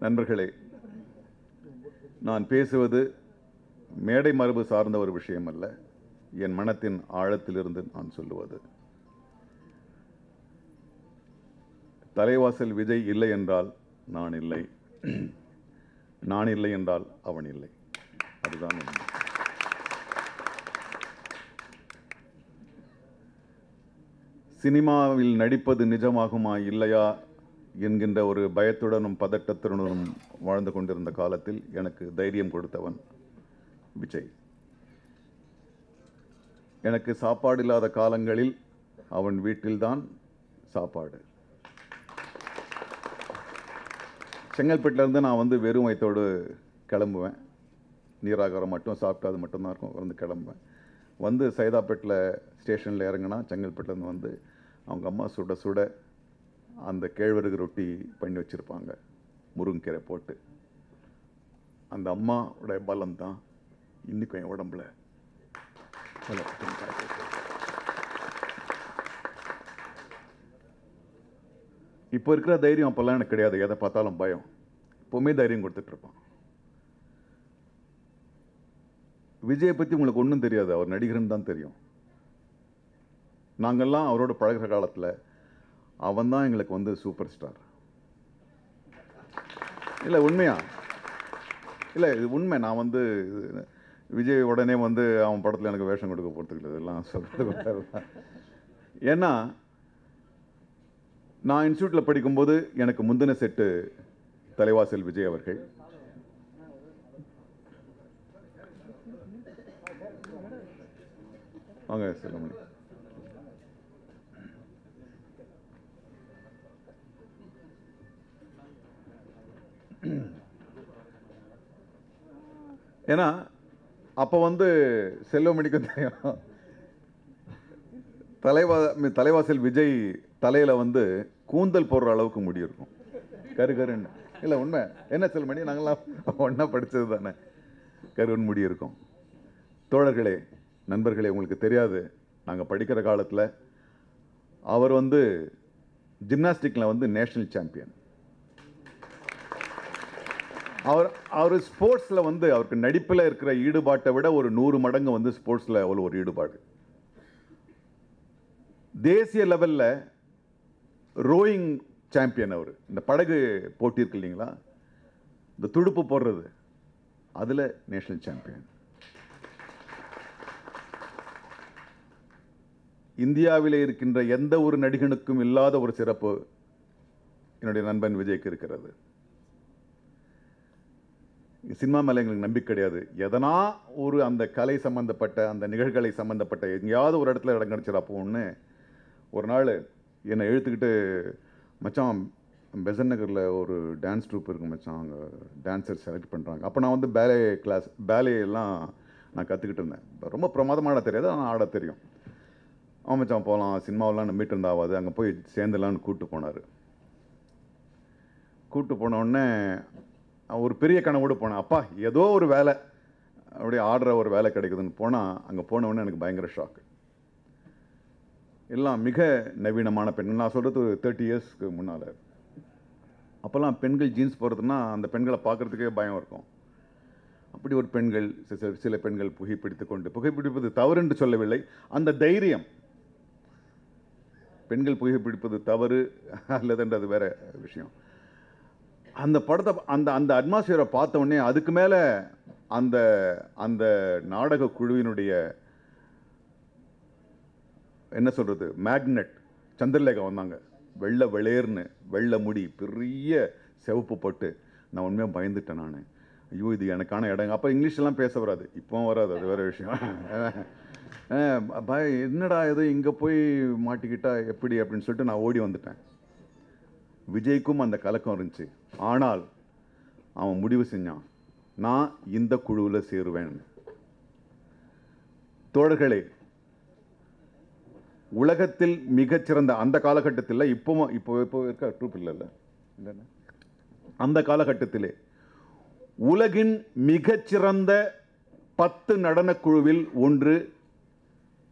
நண்பர்களே, நான் பேசுவது மேடை மரபு சார்ந்த ஒரு விஷயம் அல்ல. என் மனத்தின் ஆழத்திலிருந்து நான் சொல்லுவது. தலைவாசல் விஜய் இல்லை என்றால் நான் இல்லை, நான் இல்லை என்றால் அவன் இல்லை. அதுதான் உண்மை. சினிமாவில் நடிப்பது நிஜமாகுமா இல்லையா என்கின்ற ஒரு பயத்துடனும் பதட்டத்துடனும் வாழ்ந்து கொண்டிருந்த காலத்தில் எனக்கு தைரியம் கொடுத்தவன் விஜய். எனக்கு சாப்பாடு இல்லாத காலங்களில் அவன் வீட்டில்தான் சாப்பாடு. செங்கல்பட்டிலேருந்து நான் வெறும் வயிற்றோடு கிளம்புவேன். நீராகாரம் மட்டும் சாப்பிட்டு அது மட்டும்தான் இருக்கும். கிளம்புவேன். சைதாப்பேட்டில் ஸ்டேஷனில் இறங்கினா செங்கல்பட்டுலேருந்து அவங்க அம்மா சுட சுட அந்த கேழ்வரகு ரொட்டி பண்ணி வச்சுருப்பாங்க, முருங்கீரை போட்டு. அந்த அம்மாவுடைய பலம் தான் இன்னைக்கும் என் உடம்புல. இப்போ இருக்கிற தைரியம் அப்போல்லாம் எனக்கு கிடையாது. எதை பார்த்தாலும் பயம். எப்போவுமே தைரியம் கொடுத்துட்ருப்பான். விஜயை பற்றி உங்களுக்கு ஒன்றும் தெரியாது. அவர் நடிகர்னு தான் தெரியும். நாங்கள்லாம் அவரோட பழகிற காலத்தில் அவன் தான் எங்களுக்கு சூப்பர் ஸ்டார். இல்லை உண்மையா? இல்லை, இது உண்மை. நான் விஜய் உடனே அவன் படத்தில் எனக்கு வேஷம் கொடுக்க போகிறதுக்கு இதெல்லாம் சொல்கிறது. ஏன்னா நான் இன்ஸ்டியூட்டில் படிக்கும்போது எனக்கு முந்தின செட்டு தலைவாசல் விஜய் அவர்கள். வாங்க செல்லமணி. ஏன்னா அப்போ செல்வமணிக்கு தெரியும், தலைவாசல் விஜய் தலையில் கூந்தல் போடுற அளவுக்கு முடி இருக்கும். கருன்னு இல்லை, உண்மை. என்ன செல்வமணி, நாங்களாம் ஒன்றா படித்தது தானே. கருன்னு முடி இருக்கும். தோழர்களே, நண்பர்களே, உங்களுக்கு தெரியாது, நாங்கள் படிக்கிற காலத்தில் அவர் ஜிம்னாஸ்டிக்கில் நேஷனல் சாம்பியன். அவர் ஸ்போர்ட்ஸில் அவருக்கு நடிப்பில் இருக்கிற ஈடுபாட்டை விட ஒரு 100 மடங்கு ஸ்போர்ட்ஸில் அவ்வளோ ஒரு ஈடுபாடு. தேசிய லெவலில் ரோயிங் சாம்பியன் அவர். இந்த படகு போட்டி இருக்கு இல்லைங்களா, இந்த துடுப்பு போடுறது, அதில் நேஷனல் சாம்பியன். இந்தியாவில் இருக்கின்ற எந்த ஒரு நடிகனுக்கும் இல்லாத ஒரு சிறப்பு என்னுடைய நண்பன் விஜய்க்கு இருக்கிறது. சினிமா மேலே எங்களுக்கு நம்பிக்கை கிடையாது. எதனா ஒரு அந்த கலை சம்பந்தப்பட்ட, அந்த நிகழ்கலை சம்பந்தப்பட்ட எங்கேயாவது ஒரு இடத்துல இடம் கிடச்சிடா போன்னு ஒரு நாள் என்னை எழுத்துக்கிட்டு, மச்சான் பெசன் நகரில் ஒரு டான்ஸ் ட்ரூப் இருக்கு மச்சான், அங்கே டான்ஸர் செலக்ட் பண்ணுறாங்க. அப்போ நான் பேலே கிளாஸ், பேலே எல்லாம் நான் கற்றுக்கிட்டு இருந்தேன். ரொம்ப பிரமாதமாக ஆட தெரியாது, ஆனால் ஆட தெரியும். அவன் மச்சான் போகலாம், சினிமாவெலாம் நம்பிட்டு இருந்தாவது, அங்கே போய் சேர்ந்துலான்னு கூப்பிட்டு போனார். கூப்பிட்டு போனோடனே ஒரு பெரிய கனவோடு போனேன். அப்பா ஏதோ ஒரு வேலை, அப்படியே ஆடுற ஒரு வேலை கிடைக்குதுன்னு போனால், அங்கே போனவுடனே எனக்கு பயங்கர ஷாக்கு. எல்லாம் மிக நவீனமான பெண்கள். நான் சொல்கிறது 30 இயர்ஸ்க்கு முன்னால். அப்போல்லாம் பெண்கள் ஜீன்ஸ் போடுறதுன்னா அந்த பெண்களை பார்க்குறதுக்கே பயம் இருக்கும். அப்படி ஒரு பெண்கள், சில பெண்கள் புகைப்பிடிப்பது தவறு என்று சொல்லவில்லை, அந்த தைரியம். பெண்கள் புகைப்பிடிப்பது தவறு அல்லதுன்றது வேற விஷயம். அந்த படத்தை, அந்த அட்மாஸ்பியரை பார்த்த உடனே, அதுக்கு மேலே அந்த அந்த நாடக குழுவினுடைய என்ன சொல்கிறது, மேக்னெட் சந்திரலேகா வந்தாங்க. வெள்ளை வெளேர்னு, வெள்ளை முடி, பெரிய சிவப்பு போட்டு. நான் உண்மையாக பயந்துட்டேன். நான் ஐயோ இது எனக்கான இடம். அப்போ இங்கிலீஷ்லாம் பேச வராது, இப்போவும் வராது, அது வேறு விஷயம். என்னடா இது இங்கே போய் மாட்டிக்கிட்டா எப்படி அப்படின்னு சொல்லிட்டு நான் ஓடி வந்துட்டேன். விஜய்க்கும் அந்த கலக்கம் இருந்துச்சு. ஆனால் அவன் முடிவு செஞ்சான், நான் இந்த குழுவில் சேருவேன். தோழர்களே, உலகத்தில் மிகச்சிறந்த அந்த காலகட்டத்தில், இப்போ இருக்க ட்ரூப் இல்லைல்ல, அந்த காலகட்டத்திலே உலகின் மிகச்சிறந்த 10 நடன குழுவில் ஒன்று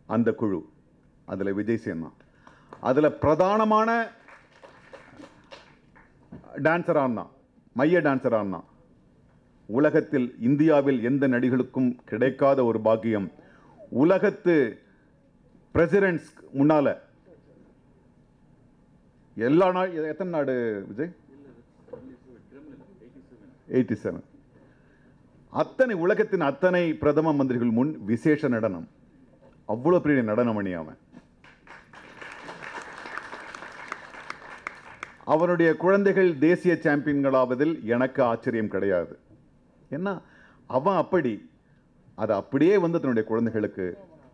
அந்த குழு. அதில் விஜய் சேர்ந்தான். அதில் பிரதானமான டான்ஸராக இருந்தான். மைய டான்ஸர் ஆனான். உலகத்தில் இந்தியாவில் எந்த நடிகளுக்கும் கிடைக்காத ஒரு பாக்கியம். உலகத்து பிரசிடென்ட்ஸ் முன்னால எல்லா நாடு, எத்தனை நாடு விஜய்? 87. அத்தனை உலகத்தின் அத்தனை பிரதம மந்திரிகள் முன் விசேஷ நடனம். அவ்வளவு பெரிய நடனம் அணி அவன். அவனுடைய குழந்தைகள் தேசிய சாம்பியன்களாவதில் எனக்கு ஆச்சரியம் கிடையாது. ஏன்னா அவன் அப்படி அதை அப்படியே வந்து தன்னுடைய குழந்தைகளுக்கு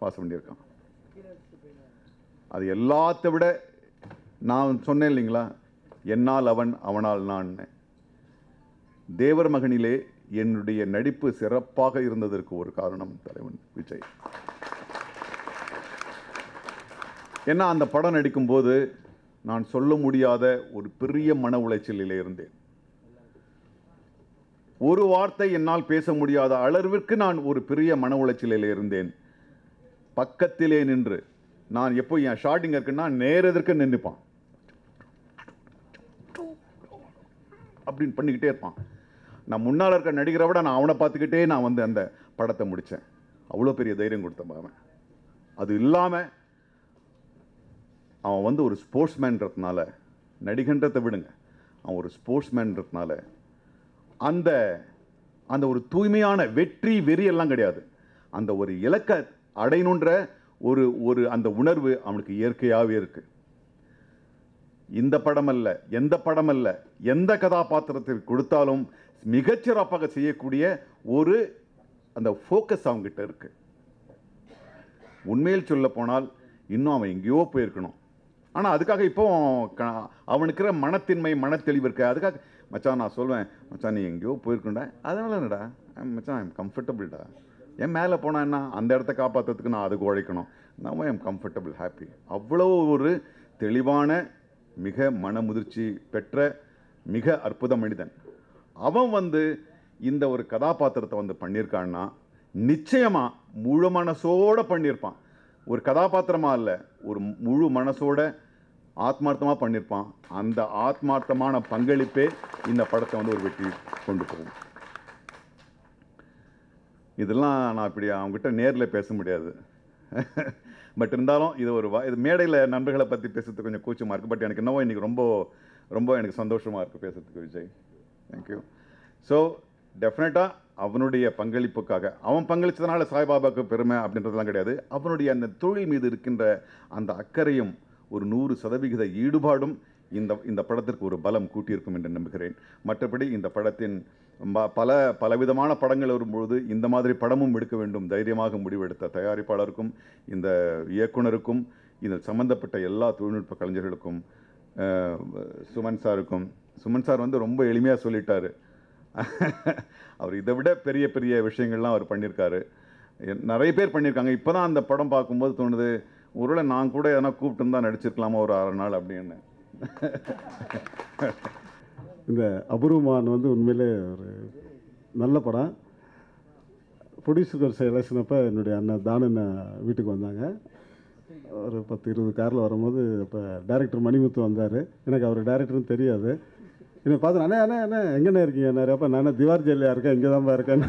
பாஸ் பண்ணியிருக்கான். அது எல்லாத்தை விட நான் சொன்னேன் இல்லைங்களா, என்னால் அவன் அவனால் நான். தேவர் மகனிலே என்னுடைய நடிப்பு சிறப்பாக இருந்ததற்கு ஒரு காரணம் தலைவன் விஜய். ஏன்னா அந்த படம் நடிக்கும்போது நான் சொல்ல முடியாத ஒரு பெரிய மன உளைச்சலிலே இருந்தேன். ஒரு வார்த்தை என்னால் பேச முடியாத அளவிற்கு நான் ஒரு பெரிய மன உளைச்சலிலே இருந்தேன். பக்கத்திலே நின்று நான் எப்போ என் ஷாட்டிங் இருக்குன்னா நேரதற்கு நின்றுப்பான், அப்படின்னு பண்ணிக்கிட்டே இருப்பான். நான் முன்னால் இருக்க நடிகரை விட நான் அவனை பார்த்துக்கிட்டே நான் வந்து அந்த படத்தை முடித்தேன். அவ்வளோ பெரிய தைரியம் கொடுத்தேன் அவன். அது இல்லாமல் அவன் வந்து ஒரு ஸ்போர்ட்ஸ்மேன்றதுனால, நடிகன்றதை விடுங்க, அவன் ஒரு ஸ்போர்ட்ஸ்மேன்றதுனால அந்த அந்த ஒரு தூய்மையான வெற்றி வெறி எல்லாம் கிடையாது. அந்த ஒரு இலக்கை அடையணுன்ற ஒரு ஒரு அந்த உணர்வு அவனுக்கு இயற்கையாகவே இருக்கு. இந்த படம் அல்ல, எந்த படம் அல்ல, எந்த கதாபாத்திரத்தை கொடுத்தாலும் மிகச்சிறப்பாக செய்யக்கூடிய ஒரு அந்த ஃபோக்கஸ் அவங்ககிட்ட இருக்கு. உண்மையில் சொல்ல போனால் இன்னும் அவன் எங்கேயோ போயிருக்கணும். ஆனால் அதுக்காக இப்போ அவனுக்கு மனத்தின்மை மனத்தெளிவு இருக்கு. அதுக்காக மச்சான் நான் சொல்வேன், மச்சான் நீ எங்கேயோ போயிருக்கண்டா, அதனால என்னடா மச்சான் ஐம் கம்ஃபர்டபுள்டா. என் மேலே போனால் என்ன, அந்த இடத்த காப்பாற்றுறதுக்கு நான் அதுக்கு உழைக்கணும். நான் ஐம் கம்ஃபர்டபுள், ஹாப்பி. அவ்வளோ ஒரு தெளிவான மிக மனமுதிர்ச்சி பெற்ற மிக அற்புத மனிதன். அவன் வந்து இந்த ஒரு கதாபாத்திரத்தை வந்து பண்ணியிருக்கான்னா நிச்சயமாக முழு மனசோட பண்ணியிருப்பான். ஒரு கதாபாத்திரமாக இல்லை, ஒரு முழு மனசோட ஆத்மார்த்தமாக பண்ணியிருப்பான். அந்த ஆத்மார்த்தமான பங்களிப்பே இந்த படத்தை வந்து ஒரு வெற்றி கொண்டு போகும். இதெல்லாம் நான் இப்படி அவங்ககிட்ட நேரில் பேச முடியாது. பட் இருந்தாலும் இது ஒரு இது மேடையில் நண்பர்களை பற்றி பேசுறதுக்கு கொஞ்சம் கூச்சமாக இருக்குது. பட் எனக்கு என்னவோ இன்றைக்கி ரொம்ப ரொம்ப எனக்கு சந்தோஷமாக இருக்குது பேசுறதுக்கு விஜய். தேங்க்யூ. ஸோ டெஃபினட்டாக அவனுடைய பங்களிப்புக்காக, அவன் பங்களித்ததுனால சாய்பாபாவுக்கு பெருமை அப்படின்றதுலாம் கிடையாது. அவனுடைய அந்த தொழில் மீது இருக்கின்ற அந்த அக்கறையும் ஒரு 100% ஈடுபாடும் இந்த படத்திற்கு ஒரு பலம் கூட்டியிருக்கும் என்று நம்புகிறேன். மற்றபடி இந்த படத்தின் பலவிதமான படங்கள் வரும்பொழுது இந்த மாதிரி படமும் எடுக்க வேண்டும் தைரியமாக முடிவெடுத்த தயாரிப்பாளருக்கும் இந்த இயக்குனருக்கும் இதில் சம்பந்தப்பட்ட எல்லா தொழில்நுட்ப கலைஞர்களுக்கும் சுமன் சார் வந்து ரொம்ப எளிமையாக சொல்லிட்டார். அவர் இதை விட பெரிய பெரிய விஷயங்கள்லாம் அவர் பண்ணியிருக்காரு. நிறைய பேர் பண்ணியிருக்காங்க. இப்போ தான் அந்த படம் பார்க்கும்போது தோணுது, ஒருவேளை நான் கூட எதனா கூப்பிட்டு தான் நடிச்சிருக்கலாமா ஒரு 6 நாள் அப்படின்னு. இந்த அபூர்வமான் வந்து உண்மையிலே ஒரு நல்ல படம். ப்ரொடியூசர் எலெக்ஷன் அப்போ என்னுடைய அண்ணன் தானண்ண வீட்டுக்கு வந்தாங்க. ஒரு 10-20 காரில் வரும்போது இப்போ டைரக்டர் மணிமுத்து வந்தார். எனக்கு அவர் டைரக்டர்னு தெரியாது. என்னை பார்த்து அண்ணே எங்கண்ணே இருக்கீங்க அண்ணா? அப்போ நானே திவார் ஜெயிலியாக இருக்கேன், இங்கே தான்ப்பா இருக்கேன்.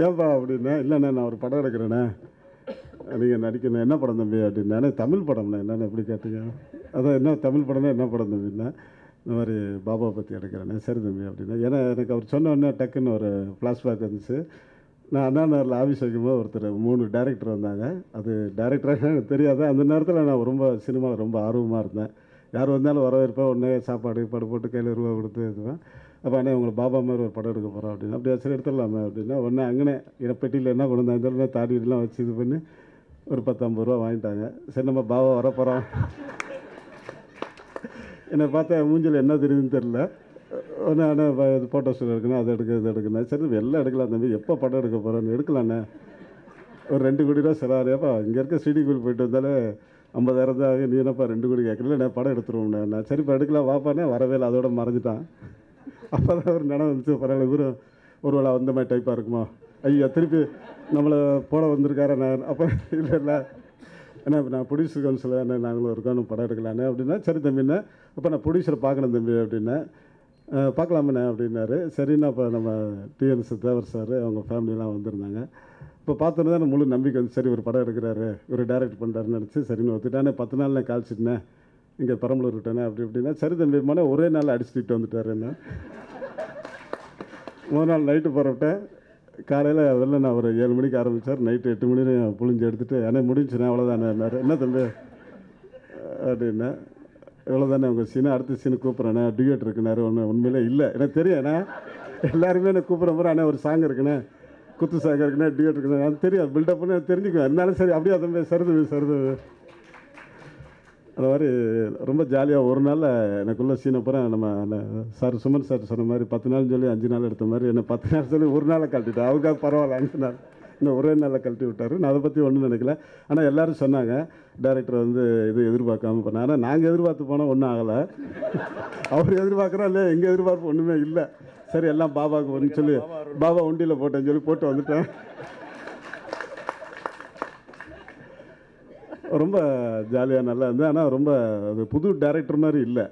ஏன்பா அப்படின்னா, இல்லைண்ணே நான் ஒரு படம் எடுக்கிறேண்ணே, நீங்கள் நடிக்கணும். என்ன படம் தம்பி அப்படின்னா, தமிழ் படம்ண்ணே. என்னென்ன எப்படி கேட்டீங்க? அதான் என்ன தமிழ் படம்னா என்ன படம் தம்பின்னா, இந்த மாதிரி பாபா பற்றி எடுக்கிறேண்ணே. சரி தம்பி அப்படின்னா. ஏன்னா எனக்கு அவர் சொன்ன உடனே டக்குன்னு ஒரு ஃப்ளாஷ்பேக் வந்துச்சு. நான் அண்ணா நகரில் ஆஃபீஸ் வைக்கும்போது ஒருத்தர் 3 டைரக்டர் வந்தாங்க. அது டைரக்டராக எனக்கு தெரியாது. அந்த நேரத்தில் நான் ரொம்ப சினிமாவில் ரொம்ப ஆர்வமாக இருந்தேன். யார் வந்தாலும் வரவேற்பேன். உடனே சாப்பாடு போட்டு கையில் ரூபா கொடுத்து இதுவேன். அப்போ அண்ணே உங்களை பாபா மாதிரி ஒரு படம் எடுக்க போகிறோம் அப்படின்னா, அப்படியே சரி எடுத்துடலாமே அப்படின்னா, உடனே அங்கனே பெட்டியில் என்ன கொண்டு வந்தாங்க தாடிலாம் வச்சு இது பண்ணி ஒரு 10-50 ரூபா வாங்கிட்டாங்க. சரி நம்ம பாபா வரப்போகிறோம். என்னை பார்த்தா மூஞ்சில் என்ன தெரியுதுன்னு தெரில. உடனே அண்ணே இது ஃபோட்டோ ஸ்டூடியோ எடுக்கணும், அது எடுக்கணும். சரி எல்லாம் எடுக்கலாம் தம்பி, எப்போ படம் எடுக்க போகிறோன்னு எடுக்கலாண்ணே. ஒரு 2 கோடி ரூபா செலவாரியாப்பா, இங்கே இருக்க சிடிக்குள் போயிட்டு வந்தாலே 50,000 தான் ஆகும். நீ என்னப்பா 2 கோடி கேட்கல, நான் படம் எடுத்துருவோம்ண்ணே. நான் சரிப்பா எடுக்கலாம் வாப்பானே. வரவே இல்லை, அதோட மறைஞ்சிட்டான். அப்போ தான் ஒரு நினைவு வந்துச்சு, பரவாயில்ல இவரு ஒரு வேளை அந்த மாதிரி டைப்பாக இருக்குமா, ஐயா திருப்பி நம்மளை போட வந்திருக்காரு. நான் அப்போ இல்லை ஏன்னா இப்போ நான் ப்ரொடியூசர் கவுன்சில் என்ன நாங்களும் இருக்கோம் படம் எடுக்கலான்னு அப்படின்னா சரி தம்பிண்ணே அப்போ நான் ப்ரொடியூசரை பார்க்கணும் தம்பி அப்படின்னேன். பார்க்கலாமண்ணே அப்படின்னாரு. சரின்னா அப்போ நம்ம டிஎன்எஸ் தேவர் சார் அவங்க ஃபேமிலியெலாம் வந்திருந்தாங்க. இப்போ பார்த்தோன்னு தான் முழு நம்பிக்கை வந்து சரி ஒரு படம் எடுக்கிறாரு ஒரு டைரக்ட் பண்ணுறாருன்னு நினச்சி சரின்னு ஒத்துட்டானே 10 நாள் நான் கால்ச்சிட்டேன் இங்கே பெரம்பலூர் விட்டேனே அப்படி இப்படின்னா சரி தம்பிமான ஒரே நாள் அடிச்சுட்டு வந்துட்டார் என்ன. முதல் நாள் நைட்டு புறப்பட்டேன். காலையில் வெளில நான் ஒரு 7 மணிக்கு ஆரம்பித்தார். நைட்டு 8 மணி புளிஞ்சு எடுத்துகிட்டு ஆனால் முடிஞ்சுண்ணே அவ்வளோதானே என்ன தம்பி அப்படின்னா இவ்வளோதானே உங்கள் சீனை அடுத்த சீனு கூப்பிட்றேண்ணே டியூட் இருக்குனாரு. ஒன்று உண்மையிலே இல்லை எனக்கு தெரியும். ஏன்னா எல்லாருமே எனக்கு கூப்பிட்ற மாதிரி ஆனால் ஒரு சாங் இருக்குண்ணே குத்து சாங் இருக்குண்ணே டியூட் இருக்குண்ணே அது தெரியும் பில்டப் பண்ணி தெரிஞ்சுக்குவேன். இருந்தாலும் சரி அப்படியே தம்பி சருது அந்த மாதிரி ரொம்ப ஜாலியாக ஒரு நாளில் எனக்குள்ள சீனை பூரா நம்ம சார் சுமன் சார் சொன்ன மாதிரி 10 நாள் சொல்லி 5 நாள் எடுத்த மாதிரி என்ன 10 நாள் சொல்லி ஒரு நாளை கழட்டிட்டேன். அவருக்காக பரவாயில்ல 5 நாள் இன்னும் ஒரே நாளில் கழட்டி விட்டார். நான் அதை பற்றி ஒன்றும் நினைக்கல. ஆனால் எல்லோரும் சொன்னாங்க டைரக்டர் வந்து இது எதிர்பார்க்காம பண்ண. ஆனால் நாங்கள் எதிர்பார்த்து போனால் ஒன்றும் ஆகலை. அவர் எதிர்பார்க்குறோம் இல்லையா எங்கள் எதிர்பார்ப்பு ஒன்றுமே இல்லை. சரி எல்லாம் பாபாவுக்கு ஒன்று சொல்லி பாபா உண்டியில் போட்டேன்னு சொல்லி போட்டு வந்துட்டேன். ரொம்ப ஜாலியாக நல்லா இருந்தது. ஆனால் ரொம்ப அது புது டைரக்டர் மாதிரி இல்லை.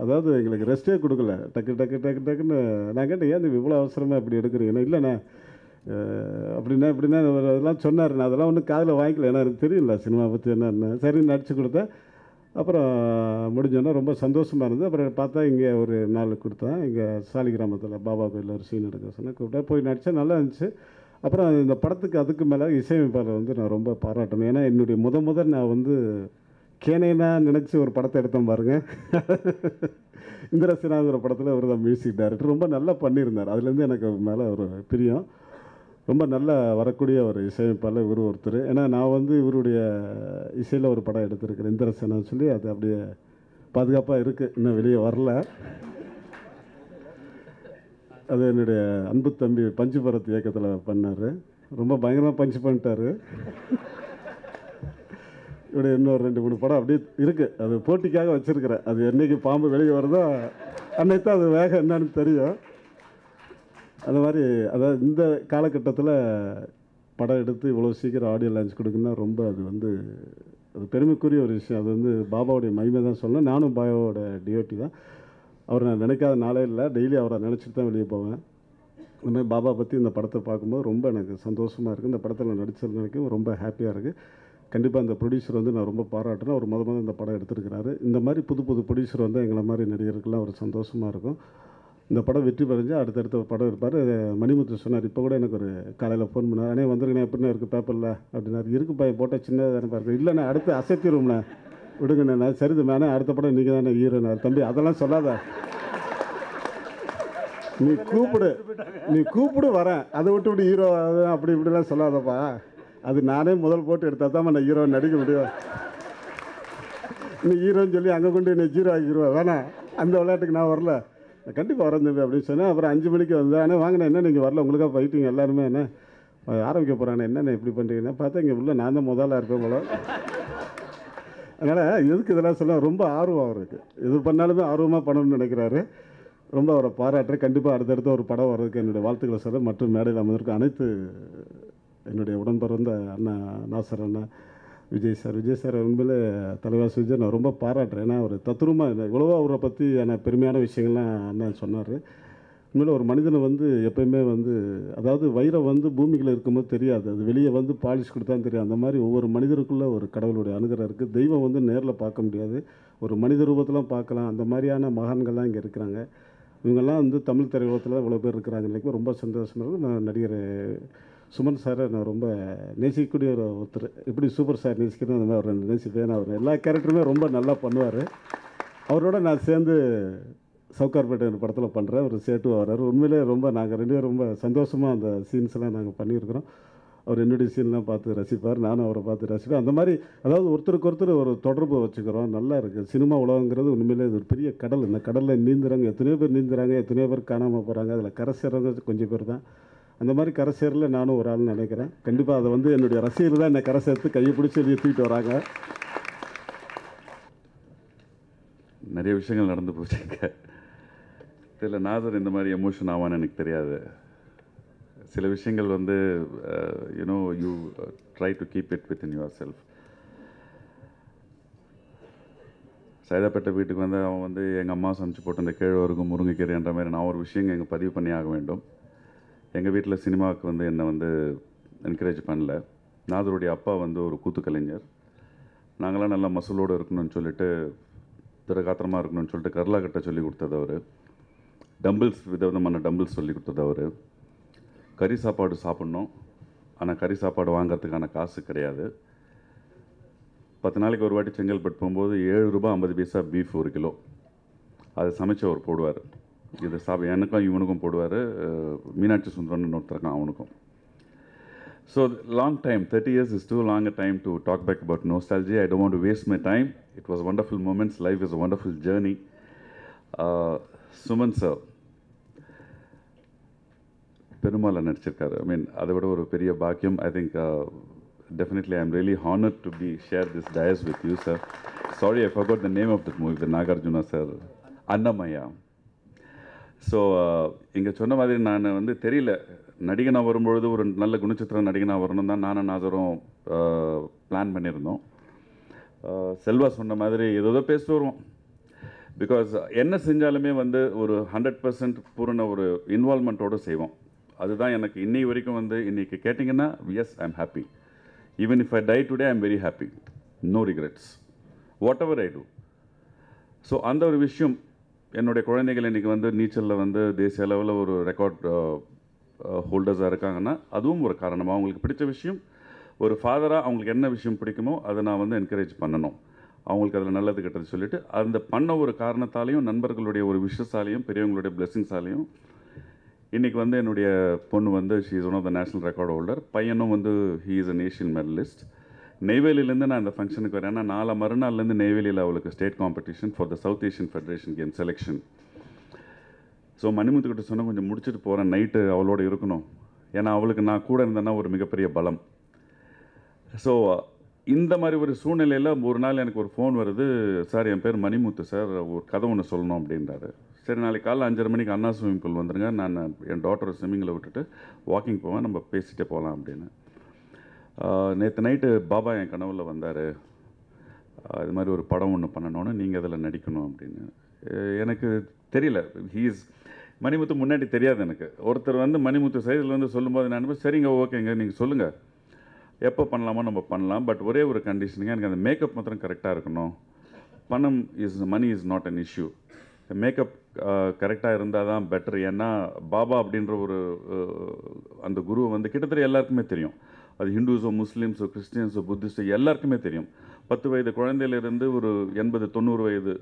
அதாவது எங்களுக்கு ரெஸ்ட்டே கொடுக்கல. டக்குன்னு நான் கேட்டேன் ஏன் இவ்வளோ அவசரமாக இப்படி எடுக்கிறீங்கன்னா இல்லைண்ணே அப்படின்னா இப்படின்னா அதெல்லாம் சொன்னார். நான் அதெல்லாம் ஒன்றும் காதில் வாங்கிக்கல. ஏன்னா எனக்கு தெரியல சினிமா பற்றி என்னன்னு. சரி நடித்து கொடுத்தேன். அப்புறம் முடிஞ்சோன்னா ரொம்ப சந்தோஷமாக இருந்தது. அப்புறம் பார்த்தா இங்கே ஒரு நாள் கொடுத்தேன். இங்கே சாலி கிராமத்தில் பாபா கோயிலில் ஒரு சீன் எடுக்க சொன்னேன். கூப்பிட்டா போய் நடித்தேன். நல்லா இருந்துச்சு. அப்புறம் இந்த படத்துக்கு அதுக்கு மேலே இசையமைப்பாளர் வந்து நான் ரொம்ப பாராட்டணும். ஏன்னா என்னுடைய முதல் நான் வந்து கேனைனா நினச்சி ஒரு படத்தை எடுத்தேன் பாருங்கள். இந்திரசேனாங்கிற படத்தில் அவர் தான் மியூசிக் டைரக்டர். ரொம்ப நல்லா பண்ணியிருந்தார். அதுலேருந்து எனக்கு மேலே ஒரு பிரியம். ரொம்ப நல்லா வரக்கூடிய ஒரு இசையமைப்பாளர் இவர் ஒருத்தர். ஏன்னா நான் வந்து இவருடைய இசையில் ஒரு படம் எடுத்திருக்கிறேன் இந்திரசேனான்னு சொல்லி. அது அப்படியே பாதுகாப்பாக இருக்குது, இன்னும் வெளியே வரல. அது என்னுடைய அன்பு தம்பி பஞ்சு பரத் இயக்கத்தில் பண்ணார். ரொம்ப பயங்கரமாக பஞ்சு பண்ணிட்டார். இப்படி இன்னொரு 2-3 படம் அப்படியே இருக்குது. அது போட்டிக்காக வச்சுருக்கிறேன். அது என்றைக்கு பாம்பு வெளியே வருதோ அன்னைக்கு தான் அது வேகம் என்னன்னு தெரியும். அந்த மாதிரி அதாவது இந்த காலகட்டத்தில் படம் எடுத்து இவ்வளோ சீக்கிரம் ஆடியோ லான்ச் கொடுக்குன்னா ரொம்ப அது வந்து அது பெருமைக்குரிய ஒரு விஷயம். அது வந்து பாபாவுடைய மகிமை தான் சொல்லணும். நானும் பாபாவோட டிஓடி தான். அவரை நான் நினைக்காத நாளே இல்லை. டெய்லி அவரை நினச்சிட்டு தான் வெளியே போவேன். இந்த மாதிரி பாபா பற்றி இந்த படத்தை பார்க்கும்போது ரொம்ப எனக்கு சந்தோஷமாக இருக்குது. இந்த படத்தில் நடிச்சது நினைக்கும் ரொம்ப ஹாப்பியாக இருக்குது. கண்டிப்பாக இந்த ப்ரொடியூசர் வந்து நான் ரொம்ப பாராட்டுறேன். அவர் முதல் இந்த படம் எடுத்துருக்கிறாரு. இந்த மாதிரி புது ப்ரொடியூசர் வந்து எங்களை மாதிரி நடிகருக்கெல்லாம் ஒரு சந்தோஷமாக இருக்கும். இந்த படம் வெற்றி பெறஞ்சு அடுத்தடுத்த படம் இருப்பார். மணிமுத்து சொன்னார். இப்போ கூட எனக்கு ஒரு காலையில் ஃபோன் பண்ணார். அண்ணே வந்துருங்கண்ணே எப்படின்னா இருக்குது பேப்பரில் அப்படின்னாரு. இருக்கு பையன் போட்டால் சின்னதாக தானே பாருங்க. இல்லைண்ணே அடுத்து அசத்திடுவோம்ண்ணே விடுங்கண்ணே. சரி மேனே அடுத்த படம் நீங்கள் தானே ஹீரோனார். தம்பி அதெல்லாம் சொல்லாத, நீ கூப்பிடு வரேன். அதை விட்டு ஹீரோ அப்படி இப்படிலாம் சொல்லாதப்பா. அது நானே முதல் போட்டு எடுத்தால் தான் நான் ஹீரோ நடிக்க முடியும். நீ ஹீரோன்னு சொல்லி அங்கே கொண்டு என்னை ஜீரோ ஆக்கிடுவேன். வேணாம், அந்த விளையாட்டுக்கு நான் வரல. நான் கண்டிப்பாக வரேன் தம்பி அப்படின்னு சொன்னேன். அப்புறம் 5 மணிக்கு வந்து ஆனால் வாங்கினேன் என்ன நீங்கள் வரல உங்களுக்காக போயிட்டீங்க எல்லாருமே என்ன ஆரம்பிக்க போகிறாங்க என்னென்ன இப்படி பண்ணுறீங்கன்னா பார்த்தா இங்கே உள்ள நான் தான் முதலாக இருப்பேன் போல. அதனால் எதுக்கு இதெல்லாம் சொல்ல ரொம்ப ஆர்வம் அவருக்கு. எது பண்ணாலுமே ஆர்வமாக பண்ணணும்னு நினைக்கிறாரு. ரொம்ப அவரை பாராட்டுறேன். கண்டிப்பாக அடுத்தடுத்து ஒரு படம் வர்றதுக்கு என்னுடைய வாழ்த்துக்களை சொல்ல மற்றும் மேடையில் அமர்ந்திருக்க அனைத்து என்னுடைய உடன்பிறந்த அண்ணா நாசர் அண்ணா விஜய் சார் உண்மையிலே தலைவாசி விஜய் நான் ரொம்ப பாராட்டுறேன். ஏன்னா அவர் தத்ரூபமாக இவ்வளவோ அவரை பற்றி பெருமையான விஷயங்கள்லாம் அண்ணன் சொன்னார். உண்மையில் ஒரு மனிதனை வந்து எப்பயுமே வந்து அதாவது வைரம் வந்து பூமிக்குள்ளே இருக்கும்போது தெரியாது, அது வெளியே வந்து பாலிஷ் கொடுத்தான்னு தெரியும். அந்த மாதிரி ஒவ்வொரு மனிதருக்குள்ளே ஒரு கடவுளுடைய அனுகிரகம் இருக்குது. தெய்வம் வந்து நேரில் பார்க்க முடியாது, ஒரு மனித ரூபத்தில் பார்க்கலாம். அந்த மாதிரியான மகான்கள்லாம் இங்கே இருக்கிறாங்க. இவங்கெல்லாம் வந்து தமிழ் திரையுலகத்தில் இவ்வளோ பேர் இருக்கிறாங்க. இன்றைக்கி ரொம்ப சந்தோஷமாக இருக்குது. நான் நடிகர் சுமன் சாரை நான் ரொம்ப நேசிக்கக்கூடிய ஒருத்தர். எப்படி சூப்பர் ஸ்டார் நேசிக்கிறது அந்த மாதிரி அவர் நேசிப்பேன். அவர் எல்லா கேரக்டருமே ரொம்ப நல்லா பண்ணுவார். அவரோட நான் சேர்ந்து சவுகார்பேட்டை படத்தில் பண்ணுறேன். ஒரு சேட்டு வர்றார். உண்மையிலே ரொம்ப நாங்கள் 2 பேரும் ரொம்ப சந்தோஷமாக அந்த சீன்ஸ்லாம் நாங்கள் பண்ணியிருக்கிறோம். அவர் என்னுடைய சீன்லாம் பார்த்து ரசிப்பார், நானும் அவரை பார்த்து ரசிப்பேன். அந்த மாதிரி அதாவது ஒருத்தருக்கு ஒருத்தர் ஒரு தொடர்பு வச்சுக்கிறோம். நல்லா இருக்குது. சினிமா உலகங்கிறது உண்மையிலே இது ஒரு பெரிய கடல். இந்த கடலில் நீந்துறாங்க எத்தனையோ பேர் நீந்துறாங்க, எத்தனையோ பேர் காணாமல் போகிறாங்க. அதில் கரை சேர்றவங்க கொஞ்சம் பேர் தான். அந்த மாதிரி கரை சேரில் நானும் ஒரு ஆள்னு நினைக்கிறேன். கண்டிப்பாக அதை வந்து என்னுடைய ரசிகர் தான் என்னை கரை சேர்த்து கையை பிடிச்சி வெளியே தூக்கிட்டு வராங்க. நிறைய விஷயங்கள் நடந்து போச்சுங்க. தெரியல நாசர் இந்த மாதிரி எமோஷன் ஆவான்னு எனக்கு தெரியாது. சில விஷயங்கள் வந்து you know you try to keep it with in your self. Saidapet வீட்டுக்கு வந்து அவன் வந்து எங்கள் அம்மா சமைச்சு போட்டு அந்த கேழ்வரகு முருங்கைக்கீரைன்ற மாதிரி நான் ஒரு விஷயங்கள் எங்கள் பதிவு பண்ணி ஆக வேண்டும். எங்கள் வீட்டில் சினிமாவுக்கு வந்து என்னை வந்து என்கரேஜ் பண்ணல. நாதருடைய அப்பா வந்து ஒரு கூத்து கலைஞர். நாங்களாம் நல்லா மசூலோடு இருக்கணும்னு சொல்லிட்டு திறகாத்திரமாக இருக்கணும்னு சொல்லிட்டு கர்லா கட்ட சொல்லி கொடுத்தது அவர். டம்பிள்ஸ் விதவிதமான டம்பிள்ஸ் சொல்லி கொடுத்தது அவர். கறி சாப்பாடு சாப்பிட்ணும், ஆனால் கறி சாப்பாடு வாங்கிறதுக்கான காசு கிடையாது. 10 நாளைக்கு ஒரு வாட்டி செங்கல்பட்டு போகும்போது 7 ரூபாய் 50 பைசா பீஃப் 1 கிலோ அதை சமைச்சு அவர் போடுவார். இதை எனக்கும் இவனுக்கும் போடுவார். மீனாட்சி சுந்தரம்னு ஒருத்தருக்கான் அவனுக்கும். So long time, 30 years is too long a time to talk back about nostalgia. I don't want to waste my time. It was wonderful moments. Life is a wonderful journey. Suman sir பெருமாளை நடிச்சிருக்காரு. ஐ மீன் அதை விட ஒரு பெரிய பாக்கியம். I think definitely I'm really honored to share this dais with you, sir. Sorry, I forgot the name of the movie, the Nagarjuna sir, Annamaya. So இங்கே சொன்ன மாதிரி நான் வந்து தெரியல, நடிகனாக வரும்பொழுது ஒரு நல்ல குணச்சித்திர நடிகனாக வரணும் தான் நானும் நாதரும் பிளான் பண்ணியிருந்தோம். செல்வா சொன்ன மாதிரி ஏதோ பேசிட்டு வருவோம். பிகாஸ் என்ன செஞ்சாலுமே வந்து ஒரு 100% பூரண ஒரு இன்வால்மெண்ட்டோடு செய்வோம். அதுதான் எனக்கு இன்னைக்கு வரைக்கும் வந்து இன்றைக்கி கேட்டிங்கன்னா yes I am happy. Even if I die today, I am very happy. No regrets. Whatever I do. So அந்த ஒரு விஷயம் என்னுடைய குழந்தைகள் இன்றைக்கி வந்து நீச்சலில் வந்து தேசிய அளவில் ஒரு ரெக்கார்ட் ஹோல்டர்ஸாக இருக்காங்கன்னா அதுவும் ஒரு காரணமாக அவங்களுக்கு பிடிச்ச விஷயம். ஒரு ஃபாதராக அவங்களுக்கு என்ன விஷயம் பிடிக்குமோ அதை நான் வந்து என்கரேஜ் பண்ணணும். அவங்களுக்கு அதில் நல்லது கெட்டது சொல்லிவிட்டு அந்த பண்ண ஒரு காரணத்தாலையும் நண்பர்களுடைய ஒரு விஷயத்தாலையும் பெரியவங்களுடைய பிளெஸிங்ஸாலையும் இன்றைக்கி வந்து என்னுடைய பொண்ணு வந்து she is one of the national record holder. பையனும் வந்து he is an Asian medalist. நெய்வேலியிலேருந்து நான் இந்த ஃபங்க்ஷனுக்கு வரேன். ஏன்னா மறுநாள்லேருந்து நெய்வேலியில் அவளுக்கு state competition for the south Asian federation game selection. So மணிமுத்துக்கிட்ட சொன்னால் கொஞ்சம் முடிச்சுட்டு போகிறேன், நைட்டு அவளோட இருக்கணும். ஏன்னா அவளுக்கு நான் கூட இருந்தேன்னா ஒரு மிகப்பெரிய பலம். ஸோ இந்த மாதிரி ஒரு சூழ்நிலையில் ஒரு நாள் எனக்கு ஒரு ஃபோன் வருது, சார் என் பேர் மணிமுத்து சார், ஒரு கதை ஒன்று சொல்லணும் அப்படின்றாரு. சரி, நாளைக்கு காலைல 5:30 மணிக்கு அண்ணா ஸ்விம்மிங் பூல் வந்துடுங்க, நான் என் டாட்டரை ஸ்விம்மிங்கில் விட்டுட்டு வாக்கிங் போவேன், நம்ம பேசிகிட்டே போகலாம் அப்படின்னு. நேற்று நைட்டு பாபா என் கனவில் வந்தார், இது மாதிரி ஒரு படம் ஒன்று பண்ணணுன்னு, நீங்கள் அதில் நடிக்கணும் அப்படின்னு. எனக்கு தெரியல, ஹீஸ் மணிமுத்து முன்னாடி தெரியாது எனக்கு. ஒருத்தர் வந்து மணிமுத்து சைடில் வந்து சொல்லும்போது நான் சரிங்க ஓகேங்க நீங்கள் சொல்லுங்கள் எப்போ பண்ணலாமோ நம்ம பண்ணலாம், பட் ஒரே ஒரு கண்டிஷனுங்க, எனக்கு அந்த மேக்கப் மாத்திரம் கரெக்டாக இருக்கணும். பணம் money is not an issue. Makeup கரெக்டாக இருந்தால் தான் பெட்டர். ஏன்னா பாபா அப்படின்ற ஒரு அந்த குருவை வந்து கிட்டத்தட்ட எல்லாருக்குமே தெரியும். அது ஹிந்துஸோ முஸ்லீம்ஸோ கிறிஸ்டியன்ஸோ புத்திஸ்டோ எல்லாருக்குமே தெரியும். 10 வயது குழந்தையிலேருந்து ஒரு 80-90 வயது